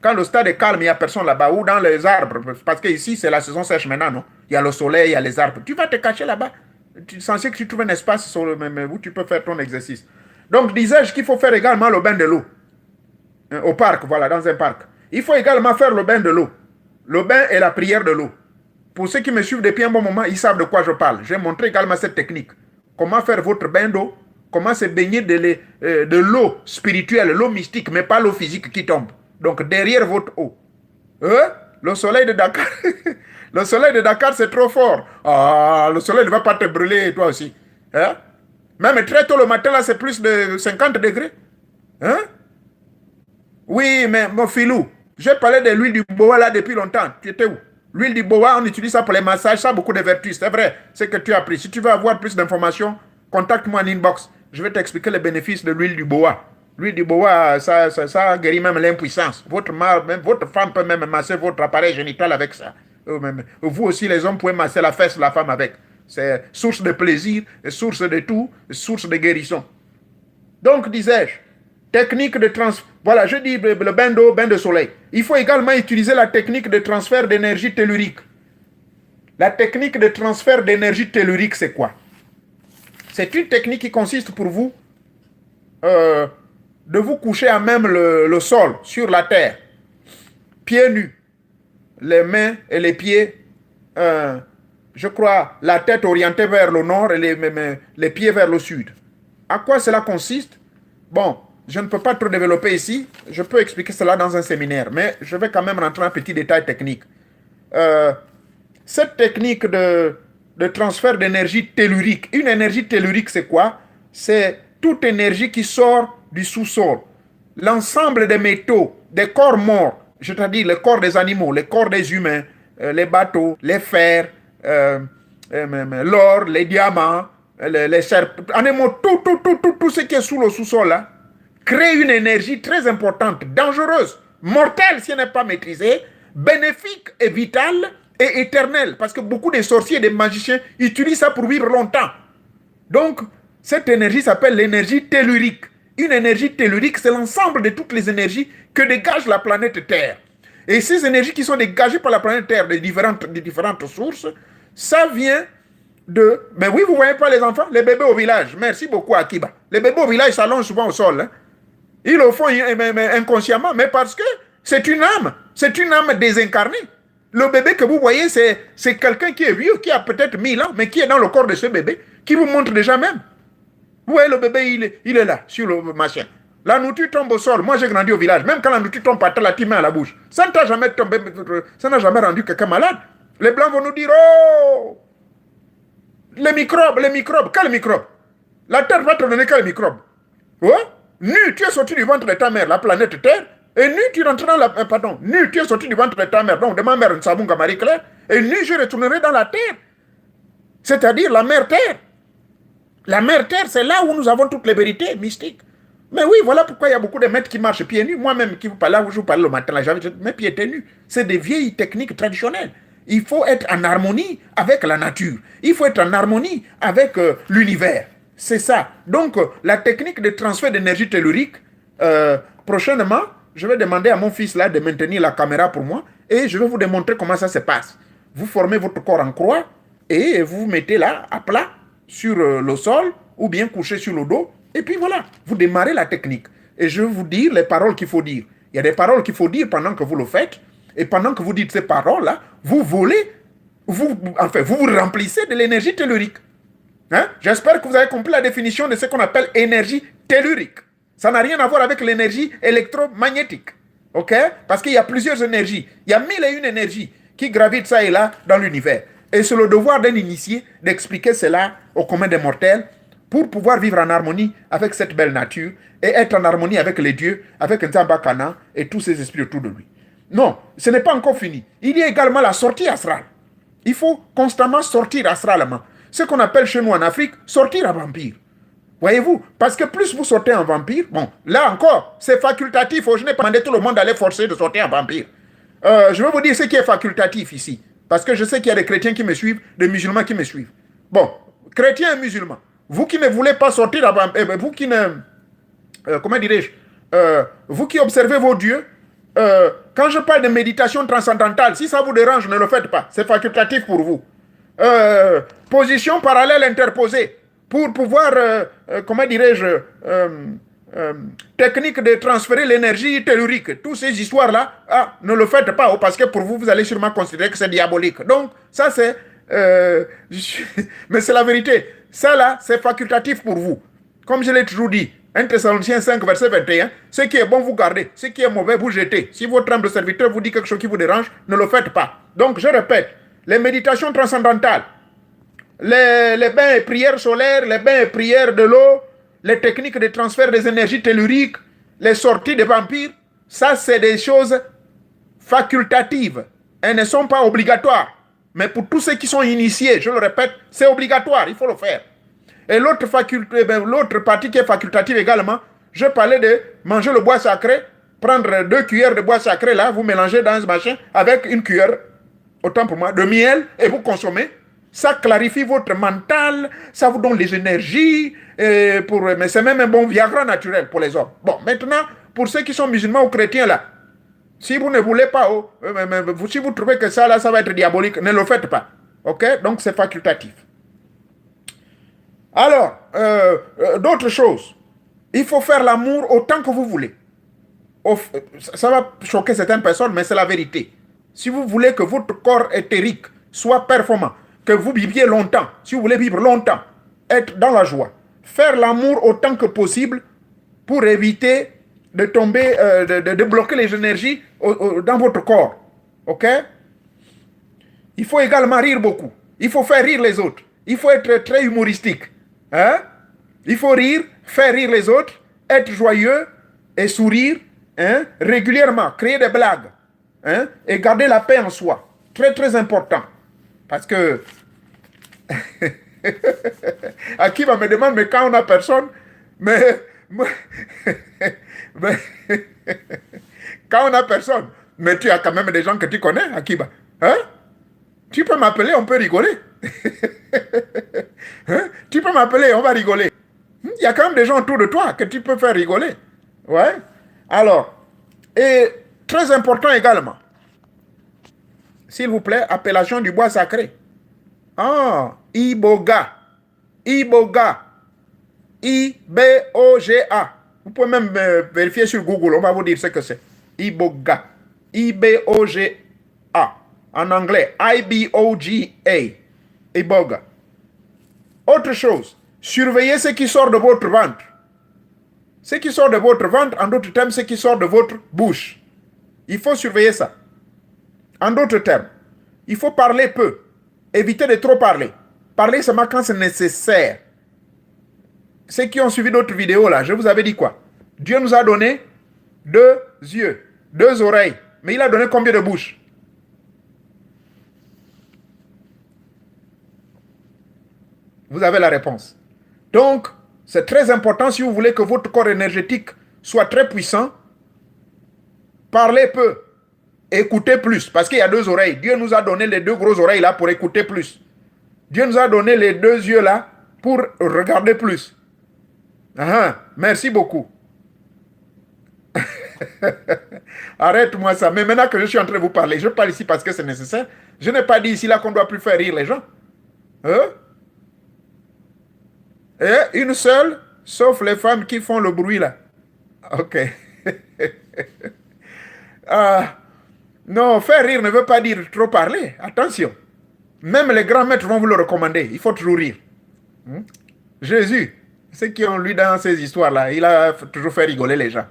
Quand le stade est calme, il n'y a personne là-bas. Ou dans les arbres. Parce qu'ici, c'est la saison sèche maintenant, non? Il y a le soleil, il y a les arbres. Tu vas te cacher là-bas. Tu es censé que tu trouves un espace où tu peux faire ton exercice. Donc, disais-je qu'il faut faire également le bain de l'eau. Au parc, voilà, dans un parc. Il faut également faire le bain de l'eau. Le bain et la prière de l'eau. Pour ceux qui me suivent depuis un bon moment, ils savent de quoi je parle. J'ai montré également cette technique. Comment faire votre bain d'eau, comment se baigner de l'eau spirituelle, l'eau mystique, mais pas l'eau physique qui tombe. Donc derrière votre eau. Le soleil de Dakar, le soleil de Dakar c'est trop fort. Ah, le soleil ne va pas te brûler toi aussi. Hein? Même très tôt le matin là c'est plus de 50 degrés. Hein? Oui, mais mon filou, j'ai parlé de l'huile du boa là depuis longtemps. Tu étais où? L'huile du boa, on utilise ça pour les massages, ça a beaucoup de vertus. C'est vrai, c'est que tu as appris. Si tu veux avoir plus d'informations, contacte-moi en inbox. Je vais t'expliquer les bénéfices de l'huile du boa. L'huile du boa, ça guérit même l'impuissance. Votre femme peut même masser votre appareil génital avec ça. Vous aussi, les hommes, pouvez masser la fesse de la femme avec. C'est source de plaisir, source de tout, source de guérison. Donc, disais-je, technique de transfert. Voilà, je dis le bain d'eau, bain de soleil. Il faut également utiliser la technique de transfert d'énergie tellurique. La technique de transfert d'énergie tellurique, c'est quoi? C'est une technique qui consiste pour vous de vous coucher à même le sol, sur la terre, pieds nus, les mains et les pieds, je crois, la tête orientée vers le nord et les pieds vers le sud. À quoi cela consiste? Bon, je ne peux pas trop développer ici, je peux expliquer cela dans un séminaire, mais je vais quand même rentrer en petit détail technique. Cette technique de transfert d'énergie tellurique, une énergie tellurique c'est quoi? C'est toute énergie qui sort du sous-sol. L'ensemble des métaux, des corps morts, c'est-à-dire les corps des animaux, les corps des humains, les bateaux, les fers, l'or, les diamants, les serpents, tout ce qui est sous le sous-sol là, crée une énergie très importante, dangereuse, mortelle si elle n'est pas maîtrisée, bénéfique et vitale et éternelle. Parce que beaucoup de sorciers et de magiciens utilisent ça pour vivre longtemps. Donc, cette énergie s'appelle l'énergie tellurique. Une énergie tellurique, c'est l'ensemble de toutes les énergies que dégage la planète Terre. Et ces énergies qui sont dégagées par la planète Terre de différentes sources, ça vient de... Mais oui, vous ne voyez pas les enfants? Les bébés au village. Merci beaucoup, Akiba. Les bébés au village s'allongent souvent au sol. Hein? Ils le font inconsciemment, mais parce que c'est une âme. C'est une âme désincarnée. Le bébé que vous voyez, c'est quelqu'un qui est vieux, qui a peut-être 1000 ans, mais qui est dans le corps de ce bébé, qui vous montre déjà même. Vous voyez, le bébé, il est là, sur le machin. La nourriture tombe au sol. Moi, j'ai grandi au village. Même quand la nourriture tombe par terre, la tu mets à la bouche. Ça ne t'a jamais tombé, ça n'a jamais rendu quelqu'un malade. Les blancs vont nous dire, oh, les microbes, quels microbes? La terre va te donner quels microbes? Ouais? Nu, tu es sorti du ventre de ta mère, la planète Terre, et nu, tu rentres dans la... pardon, nu, tu es sorti du ventre de ta mère, donc de ma mère, Nsabunga Marie-Claire, et nu, je retournerai dans la Terre. C'est-à-dire la mère Terre. La mère Terre, c'est là où nous avons toutes les vérités mystiques. Mais oui, voilà pourquoi il y a beaucoup de maîtres qui marchent pieds nus. Moi-même, qui vous parle là, où je vous parle le matin, là, mes pieds étaient nus. C'est des vieilles techniques traditionnelles. Il faut être en harmonie avec la nature. Il faut être en harmonie avec l'univers. C'est ça. Donc, la technique de transfert d'énergie tellurique, prochainement, je vais demander à mon fils là de maintenir la caméra pour moi et je vais vous démontrer comment ça se passe. Vous formez votre corps en croix et vous vous mettez là à plat sur le sol ou bien couché sur le dos. Et puis voilà, vous démarrez la technique. Et je vais vous dire les paroles qu'il faut dire. Il y a des paroles qu'il faut dire pendant que vous le faites. Et pendant que vous dites ces paroles-là, vous volez, vous vous remplissez de l'énergie tellurique. Hein? J'espère que vous avez compris la définition de ce qu'on appelle énergie tellurique. Ça n'a rien à voir avec l'énergie électromagnétique. OK? Parce qu'il y a plusieurs énergies. Il y a 1001 énergies qui gravitent ça et là dans l'univers. Et c'est le devoir d'un initié d'expliquer cela au commun des mortels pour pouvoir vivre en harmonie avec cette belle nature et être en harmonie avec les dieux, avec Nzambakana et tous ces esprits autour de lui. Non, ce n'est pas encore fini. Il y a également la sortie astrale. Il faut constamment sortir astralement. Ce qu'on appelle chez nous en Afrique, sortir en vampire. Voyez-vous? Parce que plus vous sortez en vampire, bon, là encore, c'est facultatif. Je n'ai pas demandé tout le monde d'aller forcer de sortir en vampire. Je vais vous dire ce qui est facultatif ici. Parce que je sais qu'il y a des chrétiens qui me suivent, des musulmans qui me suivent. Bon, chrétiens et musulmans, vous qui ne voulez pas sortir en vampire, vous qui ne... comment dirais-je? Vous qui observez vos dieux, quand je parle de méditation transcendantale, si ça vous dérange, ne le faites pas. C'est facultatif pour vous. Position parallèle interposée pour pouvoir, comment dirais-je, technique de transférer l'énergie tellurique. Toutes ces histoires-là, ne le faites pas, parce que pour vous, vous allez sûrement considérer que c'est diabolique. Donc, ça c'est... mais c'est la vérité. Ça là, c'est facultatif pour vous. Comme je l'ai toujours dit, 1 Thessaloniciens 5, verset 21, ce qui est bon, vous gardez. Ce qui est mauvais, vous jetez. Si votre humble serviteur vous dit quelque chose qui vous dérange, ne le faites pas. Donc, je répète, les méditations transcendantales, les bains et prières solaires, les bains et prières de l'eau, les techniques de transfert des énergies telluriques, les sorties des vampires, ça c'est des choses facultatives. Elles ne sont pas obligatoires. Mais pour tous ceux qui sont initiés, je le répète, c'est obligatoire, il faut le faire. Et l'autre partie qui est facultative également, je parlais de manger le bois sacré, prendre 2 cuillères de bois sacré là, vous mélangez dans ce machin avec une cuillère, autant pour moi, de miel et vous consommez. Ça clarifie votre mental, ça vous donne les énergies, mais c'est même un bon Viagra naturel pour les hommes. Bon, maintenant, pour ceux qui sont musulmans ou chrétiens là, si vous ne voulez pas, si vous trouvez que ça là, ça va être diabolique, ne le faites pas. Ok? Donc c'est facultatif. Alors, d'autres choses. Il faut faire l'amour autant que vous voulez. Ça va choquer certaines personnes, mais c'est la vérité. Si vous voulez que votre corps éthérique soit performant, que vous viviez longtemps, si vous voulez vivre longtemps, être dans la joie, faire l'amour autant que possible pour éviter de tomber, de bloquer les énergies dans votre corps. Ok? Il faut également rire beaucoup. Il faut faire rire les autres. Il faut être très humoristique. Hein? Il faut rire, faire rire les autres, être joyeux et sourire régulièrement, créer des blagues et garder la paix en soi. Très, très important. Parce que Akiba me demande, mais quand on n'a personne, mais quand on n'a personne, mais tu as quand même des gens que tu connais, Akiba. Hein? Tu peux m'appeler, on peut rigoler. Hein? Tu peux m'appeler, on va rigoler. Il y a quand même des gens autour de toi que tu peux faire rigoler. Ouais. Alors, et très important également, s'il vous plaît, appellation du bois sacré. Iboga. Iboga. I-B-O-G-A. Vous pouvez même vérifier sur Google, on va vous dire ce que c'est. Iboga. I-B-O-G-A. En anglais, I-B-O-G-A. Iboga. Autre chose, surveillez ce qui sort de votre ventre. Ce qui sort de votre ventre, en d'autres termes, ce qui sort de votre bouche. Il faut surveiller ça. En d'autres termes, il faut parler peu. Évitez de trop parler. Parlez seulement quand c'est nécessaire. Ceux qui ont suivi d'autres vidéos là, je vous avais dit quoi? Dieu nous a donné 2 yeux, 2 oreilles. Mais il a donné combien de bouches? Vous avez la réponse. Donc, c'est très important si vous voulez que votre corps énergétique soit très puissant. Parlez peu. Écoutez plus. Parce qu'il y a 2 oreilles. Dieu nous a donné les 2 grosses oreilles là pour écouter plus. Dieu nous a donné les 2 yeux là pour regarder plus. Merci beaucoup. Arrête-moi ça. Mais maintenant que je suis en train de vous parler, je parle ici parce que c'est nécessaire. Je n'ai pas dit ici là qu'on ne doit plus faire rire les gens. Et une seule, sauf les femmes qui font le bruit là. Ok. Non, faire rire ne veut pas dire trop parler. Attention. Même les grands maîtres vont vous le recommander. Il faut toujours rire. Jésus, ceux qui ont lu dans ces histoires-là, il a toujours fait rigoler les gens.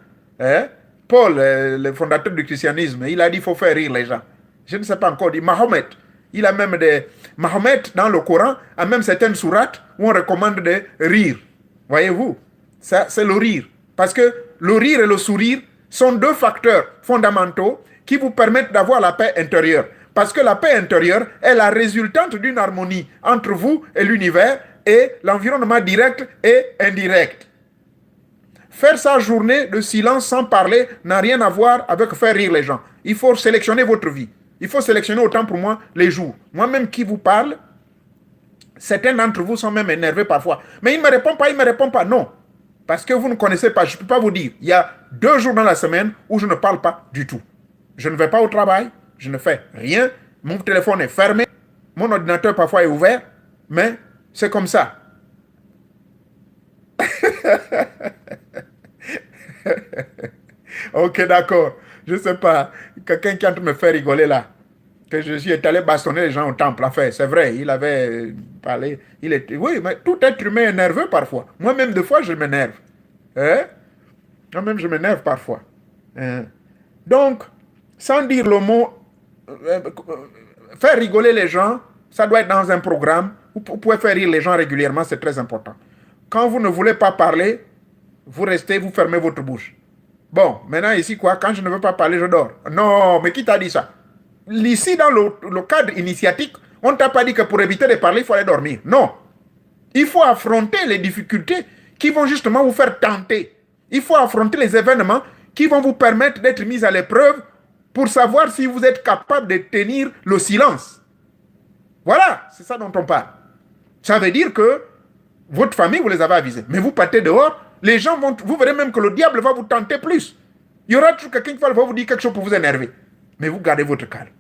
Paul, le fondateur du christianisme, il a dit qu'il faut faire rire les gens. Je ne sais pas encore dit. Mahomet, il a même des... Mahomet, dans le Coran, a même certaines sourates où on recommande de rire. Voyez-vous? Ça, c'est le rire. Parce que le rire et le sourire sont 2 facteurs fondamentaux qui vous permettent d'avoir la paix intérieure. Parce que la paix intérieure est la résultante d'une harmonie entre vous et l'univers et l'environnement direct et indirect. Faire sa journée de silence sans parler n'a rien à voir avec faire rire les gens. Il faut sélectionner votre vie. Il faut sélectionner autant pour moi les jours. Moi-même qui vous parle, certains d'entre vous sont même énervés parfois. Mais il ne me répond pas, il ne me répond pas. Non. Parce que vous ne connaissez pas. Je ne peux pas vous dire. Il y a 2 jours dans la semaine où je ne parle pas du tout. Je ne vais pas au travail. Je ne fais rien. Mon téléphone est fermé. Mon ordinateur parfois est ouvert. Mais c'est comme ça. Ok, d'accord. Je sais pas. Quelqu'un qui est en train de me faire rigoler là. Que je suis allé bastonner les gens au temple. Enfin, c'est vrai, il avait parlé. Il était... Oui, mais tout être humain est nerveux parfois. Moi-même, des fois, je m'énerve. Hein? Moi-même, je m'énerve parfois. Hein? Donc, sans dire le mot, faire rigoler les gens, ça doit être dans un programme. Vous pouvez faire rire les gens régulièrement, c'est très important. Quand vous ne voulez pas parler, vous restez, vous fermez votre bouche. Bon, maintenant ici, quoi, quand je ne veux pas parler, je dors. Non, mais qui t'a dit ça? Ici, dans le cadre initiatique, on ne t'a pas dit que pour éviter de parler, il faut aller dormir. Non. Il faut affronter les difficultés qui vont justement vous faire tenter. Il faut affronter les événements qui vont vous permettre d'être mis à l'épreuve pour savoir si vous êtes capable de tenir le silence. Voilà, c'est ça dont on parle. Ça veut dire que votre famille, vous les avez avisés. Mais vous partez dehors, les gens vont... Vous verrez même que le diable va vous tenter plus. Il y aura toujours quelqu'un qui va vous dire quelque chose pour vous énerver. Mais vous gardez votre calme.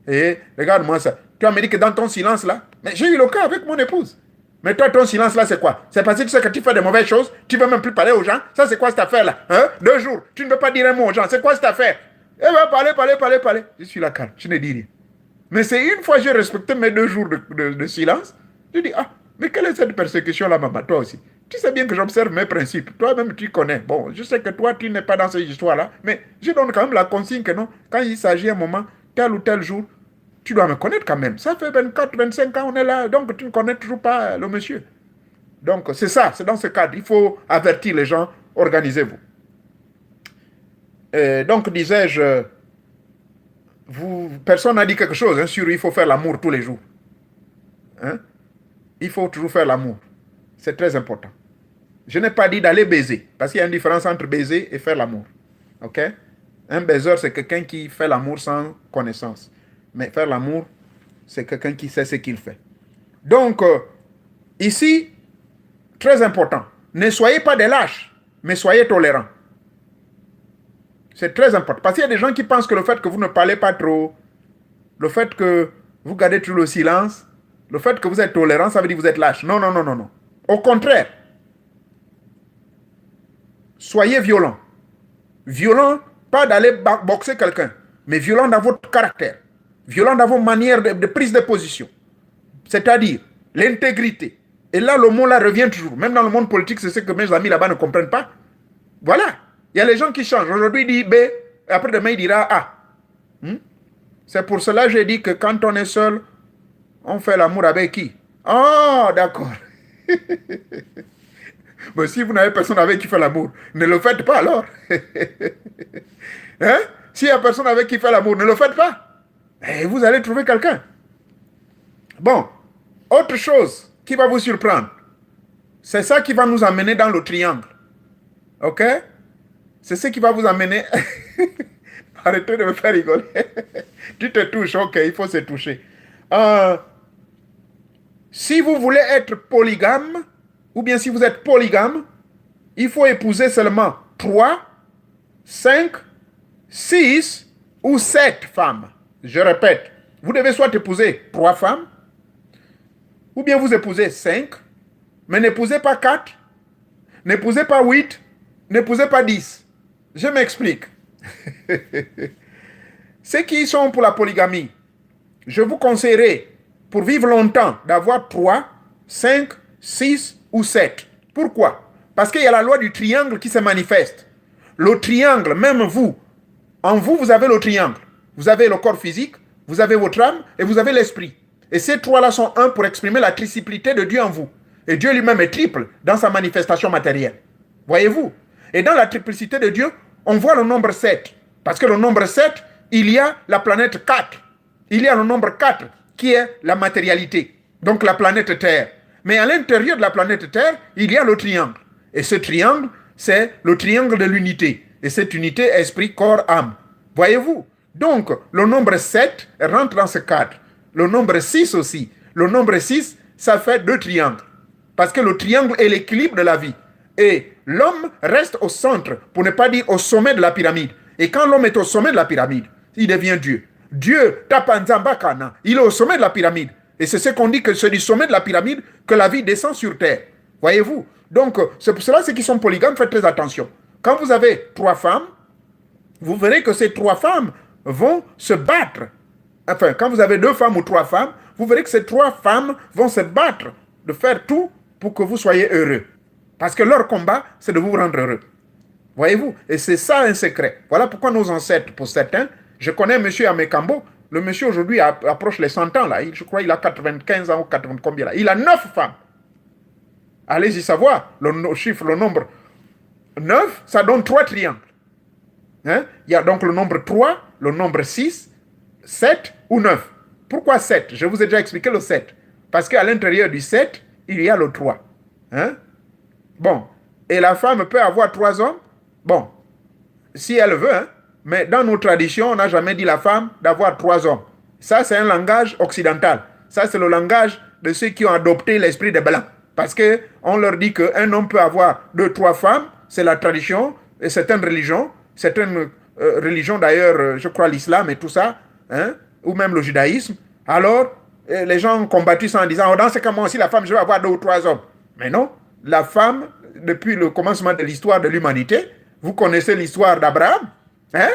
Et regarde-moi ça. Tu as me dit que dans ton silence là, mais j'ai eu le cas avec mon épouse. Mais toi, ton silence là, c'est quoi? C'est parce que tu sais que tu fais de mauvaises choses, tu ne veux même plus parler aux gens. Ça, c'est quoi cette affaire là? Hein? 2 jours, tu ne veux pas dire un mot aux gens. C'est quoi cette affaire? Eh bien, parlez. Je suis là calme, je ne dis rien. Mais c'est une fois que j'ai respecté mes 2 jours de silence, je dis, ah, mais quelle est cette persécution là, maman? Toi aussi. Tu sais bien que j'observe mes principes. Toi-même, tu connais. Bon, je sais que toi, tu n'es pas dans ces histoires-là. Mais je donne quand même la consigne que non, quand il s'agit un moment, tel ou tel jour, tu dois me connaître quand même. Ça fait 24, 25 ans, on est là. Donc, tu ne connais toujours pas le monsieur. Donc, c'est ça. C'est dans ce cadre. Il faut avertir les gens. Organisez-vous. Donc, disais-je, personne n'a dit quelque chose hein, sur il faut faire l'amour tous les jours. Hein? Il faut toujours faire l'amour. C'est très important. Je n'ai pas dit d'aller baiser, parce qu'il y a une différence entre baiser et faire l'amour. Ok? Un baiseur, c'est quelqu'un qui fait l'amour sans connaissance. Mais faire l'amour, c'est quelqu'un qui sait ce qu'il fait. Donc, ici, très important, ne soyez pas des lâches, mais soyez tolérants. C'est très important. Parce qu'il y a des gens qui pensent que le fait que vous ne parlez pas trop, le fait que vous gardez tout le silence, le fait que vous êtes tolérant, ça veut dire que vous êtes lâche. Non. Au contraire, soyez violent. Violent, pas d'aller boxer quelqu'un, mais violent dans votre caractère, violent dans vos manières de prise de position. C'est-à-dire l'intégrité. Et là, le mot là revient toujours. Même dans le monde politique, c'est ce que mes amis là-bas ne comprennent pas. Voilà. Il y a les gens qui changent. Aujourd'hui, il dit B, et après demain, il dira A. C'est pour cela que j'ai dit que quand on est seul, on fait l'amour avec qui? Ah, d'accord. Mais si vous n'avez personne avec qui faire l'amour, ne le faites pas alors. Hein? S'il n'y a personne avec qui faire l'amour, ne le faites pas. Et vous allez trouver quelqu'un. Bon, autre chose qui va vous surprendre, c'est ça qui va nous amener dans le triangle. Ok? C'est ce qui va vous amener... Arrêtez de me faire rigoler. Tu te touches, ok, il faut se toucher. Si vous voulez être polygame, ou bien si vous êtes polygame, il faut épouser seulement 3, 5, 6 ou 7 femmes. Je répète, vous devez soit épouser 3 femmes, ou bien vous épousez 5, mais n'épousez pas 4, n'épousez pas 8, n'épousez pas 10. Je m'explique. Ceux qui sont pour la polygamie, je vous conseillerais, pour vivre longtemps, d'avoir 3, 5, 6 ou 7. Pourquoi? Parce qu'il y a la loi du triangle qui se manifeste. Le triangle, même vous, en vous, vous avez le triangle. Vous avez le corps physique, vous avez votre âme et vous avez l'esprit. Et ces 3-là sont un pour exprimer la triplicité de Dieu en vous. Et Dieu lui-même est triple dans sa manifestation matérielle. Voyez-vous? Et dans la triplicité de Dieu, on voit le nombre 7. Parce que le nombre 7, il y a la planète 4. Il y a le nombre 4 qui est la matérialité. Donc la planète Terre. Mais à l'intérieur de la planète Terre, il y a le triangle. Et ce triangle, c'est le triangle de l'unité. Et cette unité, esprit, corps, âme. Voyez-vous? Donc, le nombre 7 rentre dans ce cadre. Le nombre 6 aussi. Le nombre 6, ça fait 2 triangles. Parce que le triangle est l'équilibre de la vie. Et l'homme reste au centre, pour ne pas dire au sommet de la pyramide. Et quand l'homme est au sommet de la pyramide, il devient Dieu. Dieu, Tapanzambakana, il est au sommet de la pyramide. Et c'est ce qu'on dit que c'est du sommet de la pyramide que la vie descend sur terre. Voyez-vous? Donc, c'est pour cela, ceux qui sont polygames, faites très attention. quand vous avez 3 femmes, vous verrez que ces 3 femmes vont se battre. Enfin, quand vous avez 2 femmes ou 3 femmes, vous verrez que ces 3 femmes vont se battre de faire tout pour que vous soyez heureux. Parce que leur combat, c'est de vous rendre heureux. Voyez-vous? Et c'est ça un secret. Voilà pourquoi nos ancêtres, pour certains, je connais un monsieur à Mekambo, le monsieur aujourd'hui approche les 100 ans, là. Je crois qu'il a 95 ans ou 80 combien là. Il a 9 femmes. Allez-y savoir, le chiffre, le nombre 9, ça donne 3 triangles. Hein? Il y a donc le nombre 3, le nombre 6, 7 ou 9. Pourquoi 7? Je vous ai déjà expliqué le 7. Parce qu'à l'intérieur du 7, il y a le 3. Hein? Bon. Et la femme peut avoir 3 hommes? Bon. Si elle veut, hein? Mais dans nos traditions, on n'a jamais dit la femme d'avoir 3 hommes. Ça, c'est un langage occidental. Ça, c'est le langage de ceux qui ont adopté l'esprit des Blancs. Parce qu'on leur dit qu'un homme peut avoir 2, 3 femmes. C'est la tradition et certaines religions d'ailleurs, je crois l'islam et tout ça, hein, ou même le judaïsme. Alors, les gens ont combattu ça en disant, oh, dans ce cas, moi aussi, la femme, je vais avoir 2 ou 3 hommes. Mais non, la femme, depuis le commencement de l'histoire de l'humanité, vous connaissez l'histoire d'Abraham, hein?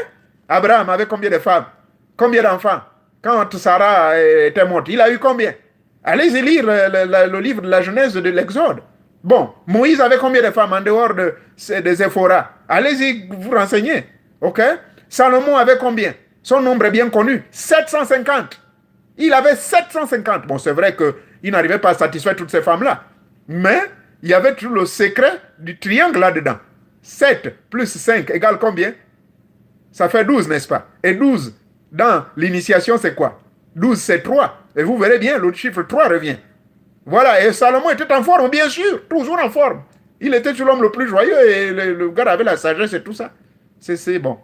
Abraham avait combien de femmes? Combien d'enfants? Quand Sarah était morte, il a eu combien? Allez-y lire le livre de la Genèse de l'Exode. Bon, Moïse avait combien de femmes en dehors de Séphora? Allez-y vous renseigner. Ok? Salomon avait combien? Son nombre est bien connu. 750. Il avait 750. Bon, c'est vrai qu'il n'arrivait pas à satisfaire toutes ces femmes-là. Mais il y avait toujours le secret du triangle là-dedans. 7 plus 5 égale combien? Ça fait 12, n'est-ce pas? Et 12, dans l'initiation, c'est quoi? 12, c'est 3. Et vous verrez bien, le chiffre 3 revient. Voilà, et Salomon était en forme, bien sûr, toujours en forme. Il était toujours l'homme le plus joyeux et le gars avait la sagesse et tout ça. C'est bon.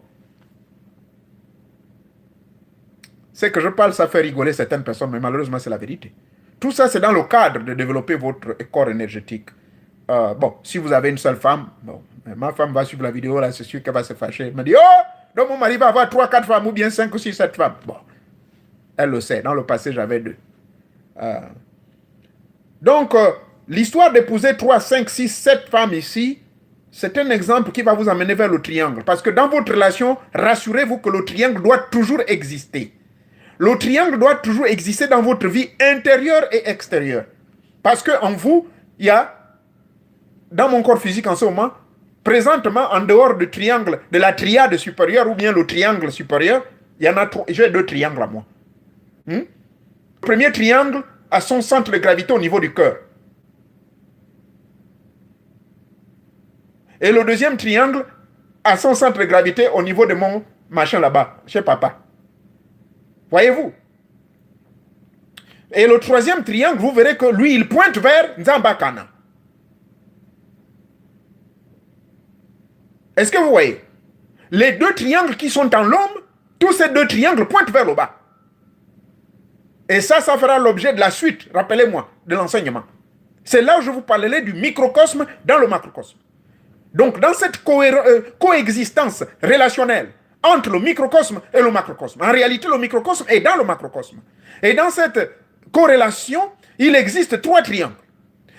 C'est que je parle, ça fait rigoler certaines personnes, mais malheureusement, c'est la vérité. Tout ça, c'est dans le cadre de développer votre corps énergétique. Bon, si vous avez une seule femme, bon, ma femme va suivre la vidéo, là, c'est sûr qu'elle va se fâcher. Elle me dit, oh, donc mon mari va avoir 3, 4 femmes, ou bien 5 ou 6, 7 femmes. Bon, elle le sait. Dans le passé, j'avais 2. Donc, l'histoire d'épouser 3, 5, 6, 7 femmes ici, c'est un exemple qui va vous amener vers le triangle. Parce que dans votre relation, rassurez-vous que le triangle doit toujours exister. Le triangle doit toujours exister dans votre vie intérieure et extérieure. Parce qu'en vous, il y a, dans mon corps physique en ce moment, présentement, en dehors du triangle, de la triade supérieure ou bien le triangle supérieur, il y en a 3. J'ai 2 triangles à moi. Le premier triangle a son centre de gravité au niveau du cœur. Et le deuxième triangle a son centre de gravité au niveau de mon machin là-bas, chez papa. Voyez-vous? Et le troisième triangle, vous verrez que lui, il pointe vers Nzambakana. Est-ce que vous voyez? Les 2 triangles qui sont en l'homme, tous ces 2 triangles pointent vers le bas. Et ça fera l'objet de la suite, rappelez-moi, de l'enseignement. C'est là où je vous parlerai du microcosme dans le macrocosme. Donc, dans cette coexistence relationnelle entre le microcosme et le macrocosme, en réalité, le microcosme est dans le macrocosme. Et dans cette corrélation, il existe 3 triangles.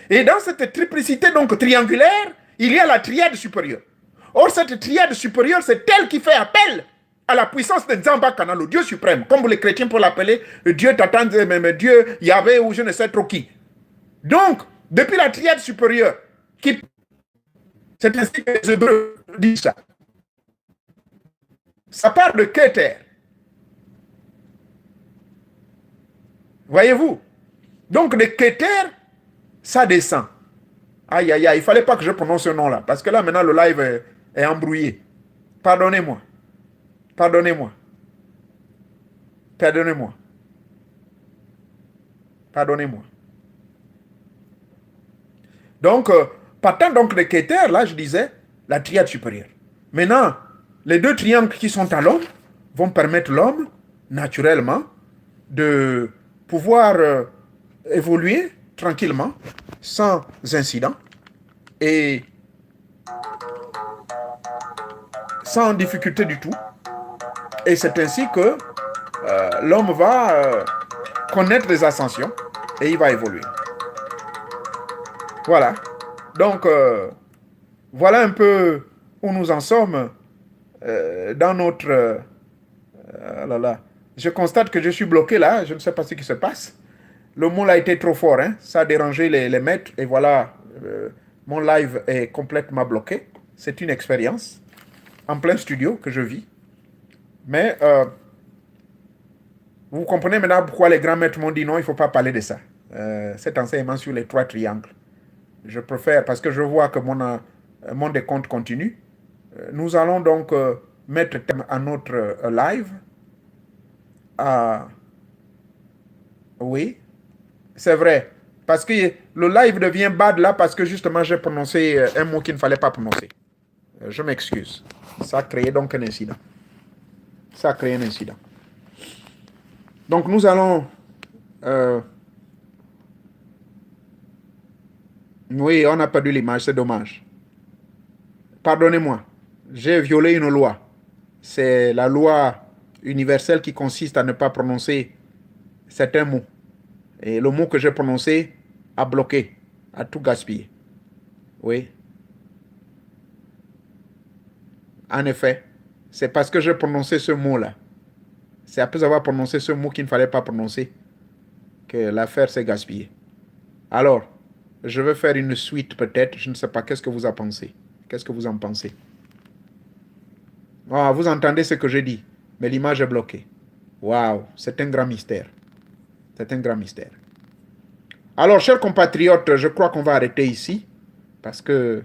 Et dans cette triplicité donc triangulaire, il y a la triade supérieure. Or, cette triade supérieure, c'est elle qui fait appel à la puissance de Nzambakana, le Dieu suprême, comme les chrétiens peuvent l'appeler Dieu Tatan, Dieu Yahvé ou je ne sais trop qui. Donc, depuis la triade supérieure, c'est ainsi que les Hébreux disent ça. Ça part de Keter. Voyez-vous? Donc, de Keter, ça descend. Aïe, aïe, aïe, il ne fallait pas que je prononce ce nom-là, parce que là, maintenant, le live est embrouillé. Pardonnez-moi. Pardonnez-moi. Pardonnez-moi. Pardonnez-moi. Donc, partant donc de Keter, là, je disais, la triade supérieure. Maintenant, les 2 triangles qui sont à l'homme vont permettre l'homme, naturellement, de pouvoir évoluer tranquillement, sans incident, et sans difficulté du tout. Et c'est ainsi que l'homme va connaître des ascensions et il va évoluer. Voilà. Donc, voilà un peu où nous en sommes dans notre... là, là. Je constate que je suis bloqué là, je ne sais pas ce qui se passe. Le mot a été trop fort, hein? Ça a dérangé les maîtres, et voilà, mon live est complètement bloqué. C'est une expérience en plein studio que je vis. Mais vous comprenez maintenant pourquoi les grands maîtres m'ont dit non, il ne faut pas parler de ça. Cet enseignement sur les 3 triangles. Je préfère, parce que je vois que mon décompte continue. Nous allons donc mettre terme à notre live. Oui, c'est vrai. Parce que le live devient bad là parce que justement j'ai prononcé un mot qu'il ne fallait pas prononcer. Je m'excuse. Ça a créé donc un incident. Ça a créé un incident. Donc nous allons... oui, on a perdu l'image, c'est dommage. Pardonnez-moi, j'ai violé une loi. C'est la loi universelle qui consiste à ne pas prononcer certains mots. Et le mot que j'ai prononcé a bloqué, a tout gaspillé. Oui. En effet, c'est parce que j'ai prononcé ce mot-là. C'est après avoir prononcé ce mot qu'il ne fallait pas prononcer que l'affaire s'est gaspillée. Alors, je vais faire une suite peut-être. Je ne sais pas. Qu'est-ce que vous en pensez? Qu'est-ce que vous en pensez? Ah, vous entendez ce que je dis, mais l'image est bloquée. Waouh, c'est un grand mystère. C'est un grand mystère. Alors, chers compatriotes, je crois qu'on va arrêter ici parce que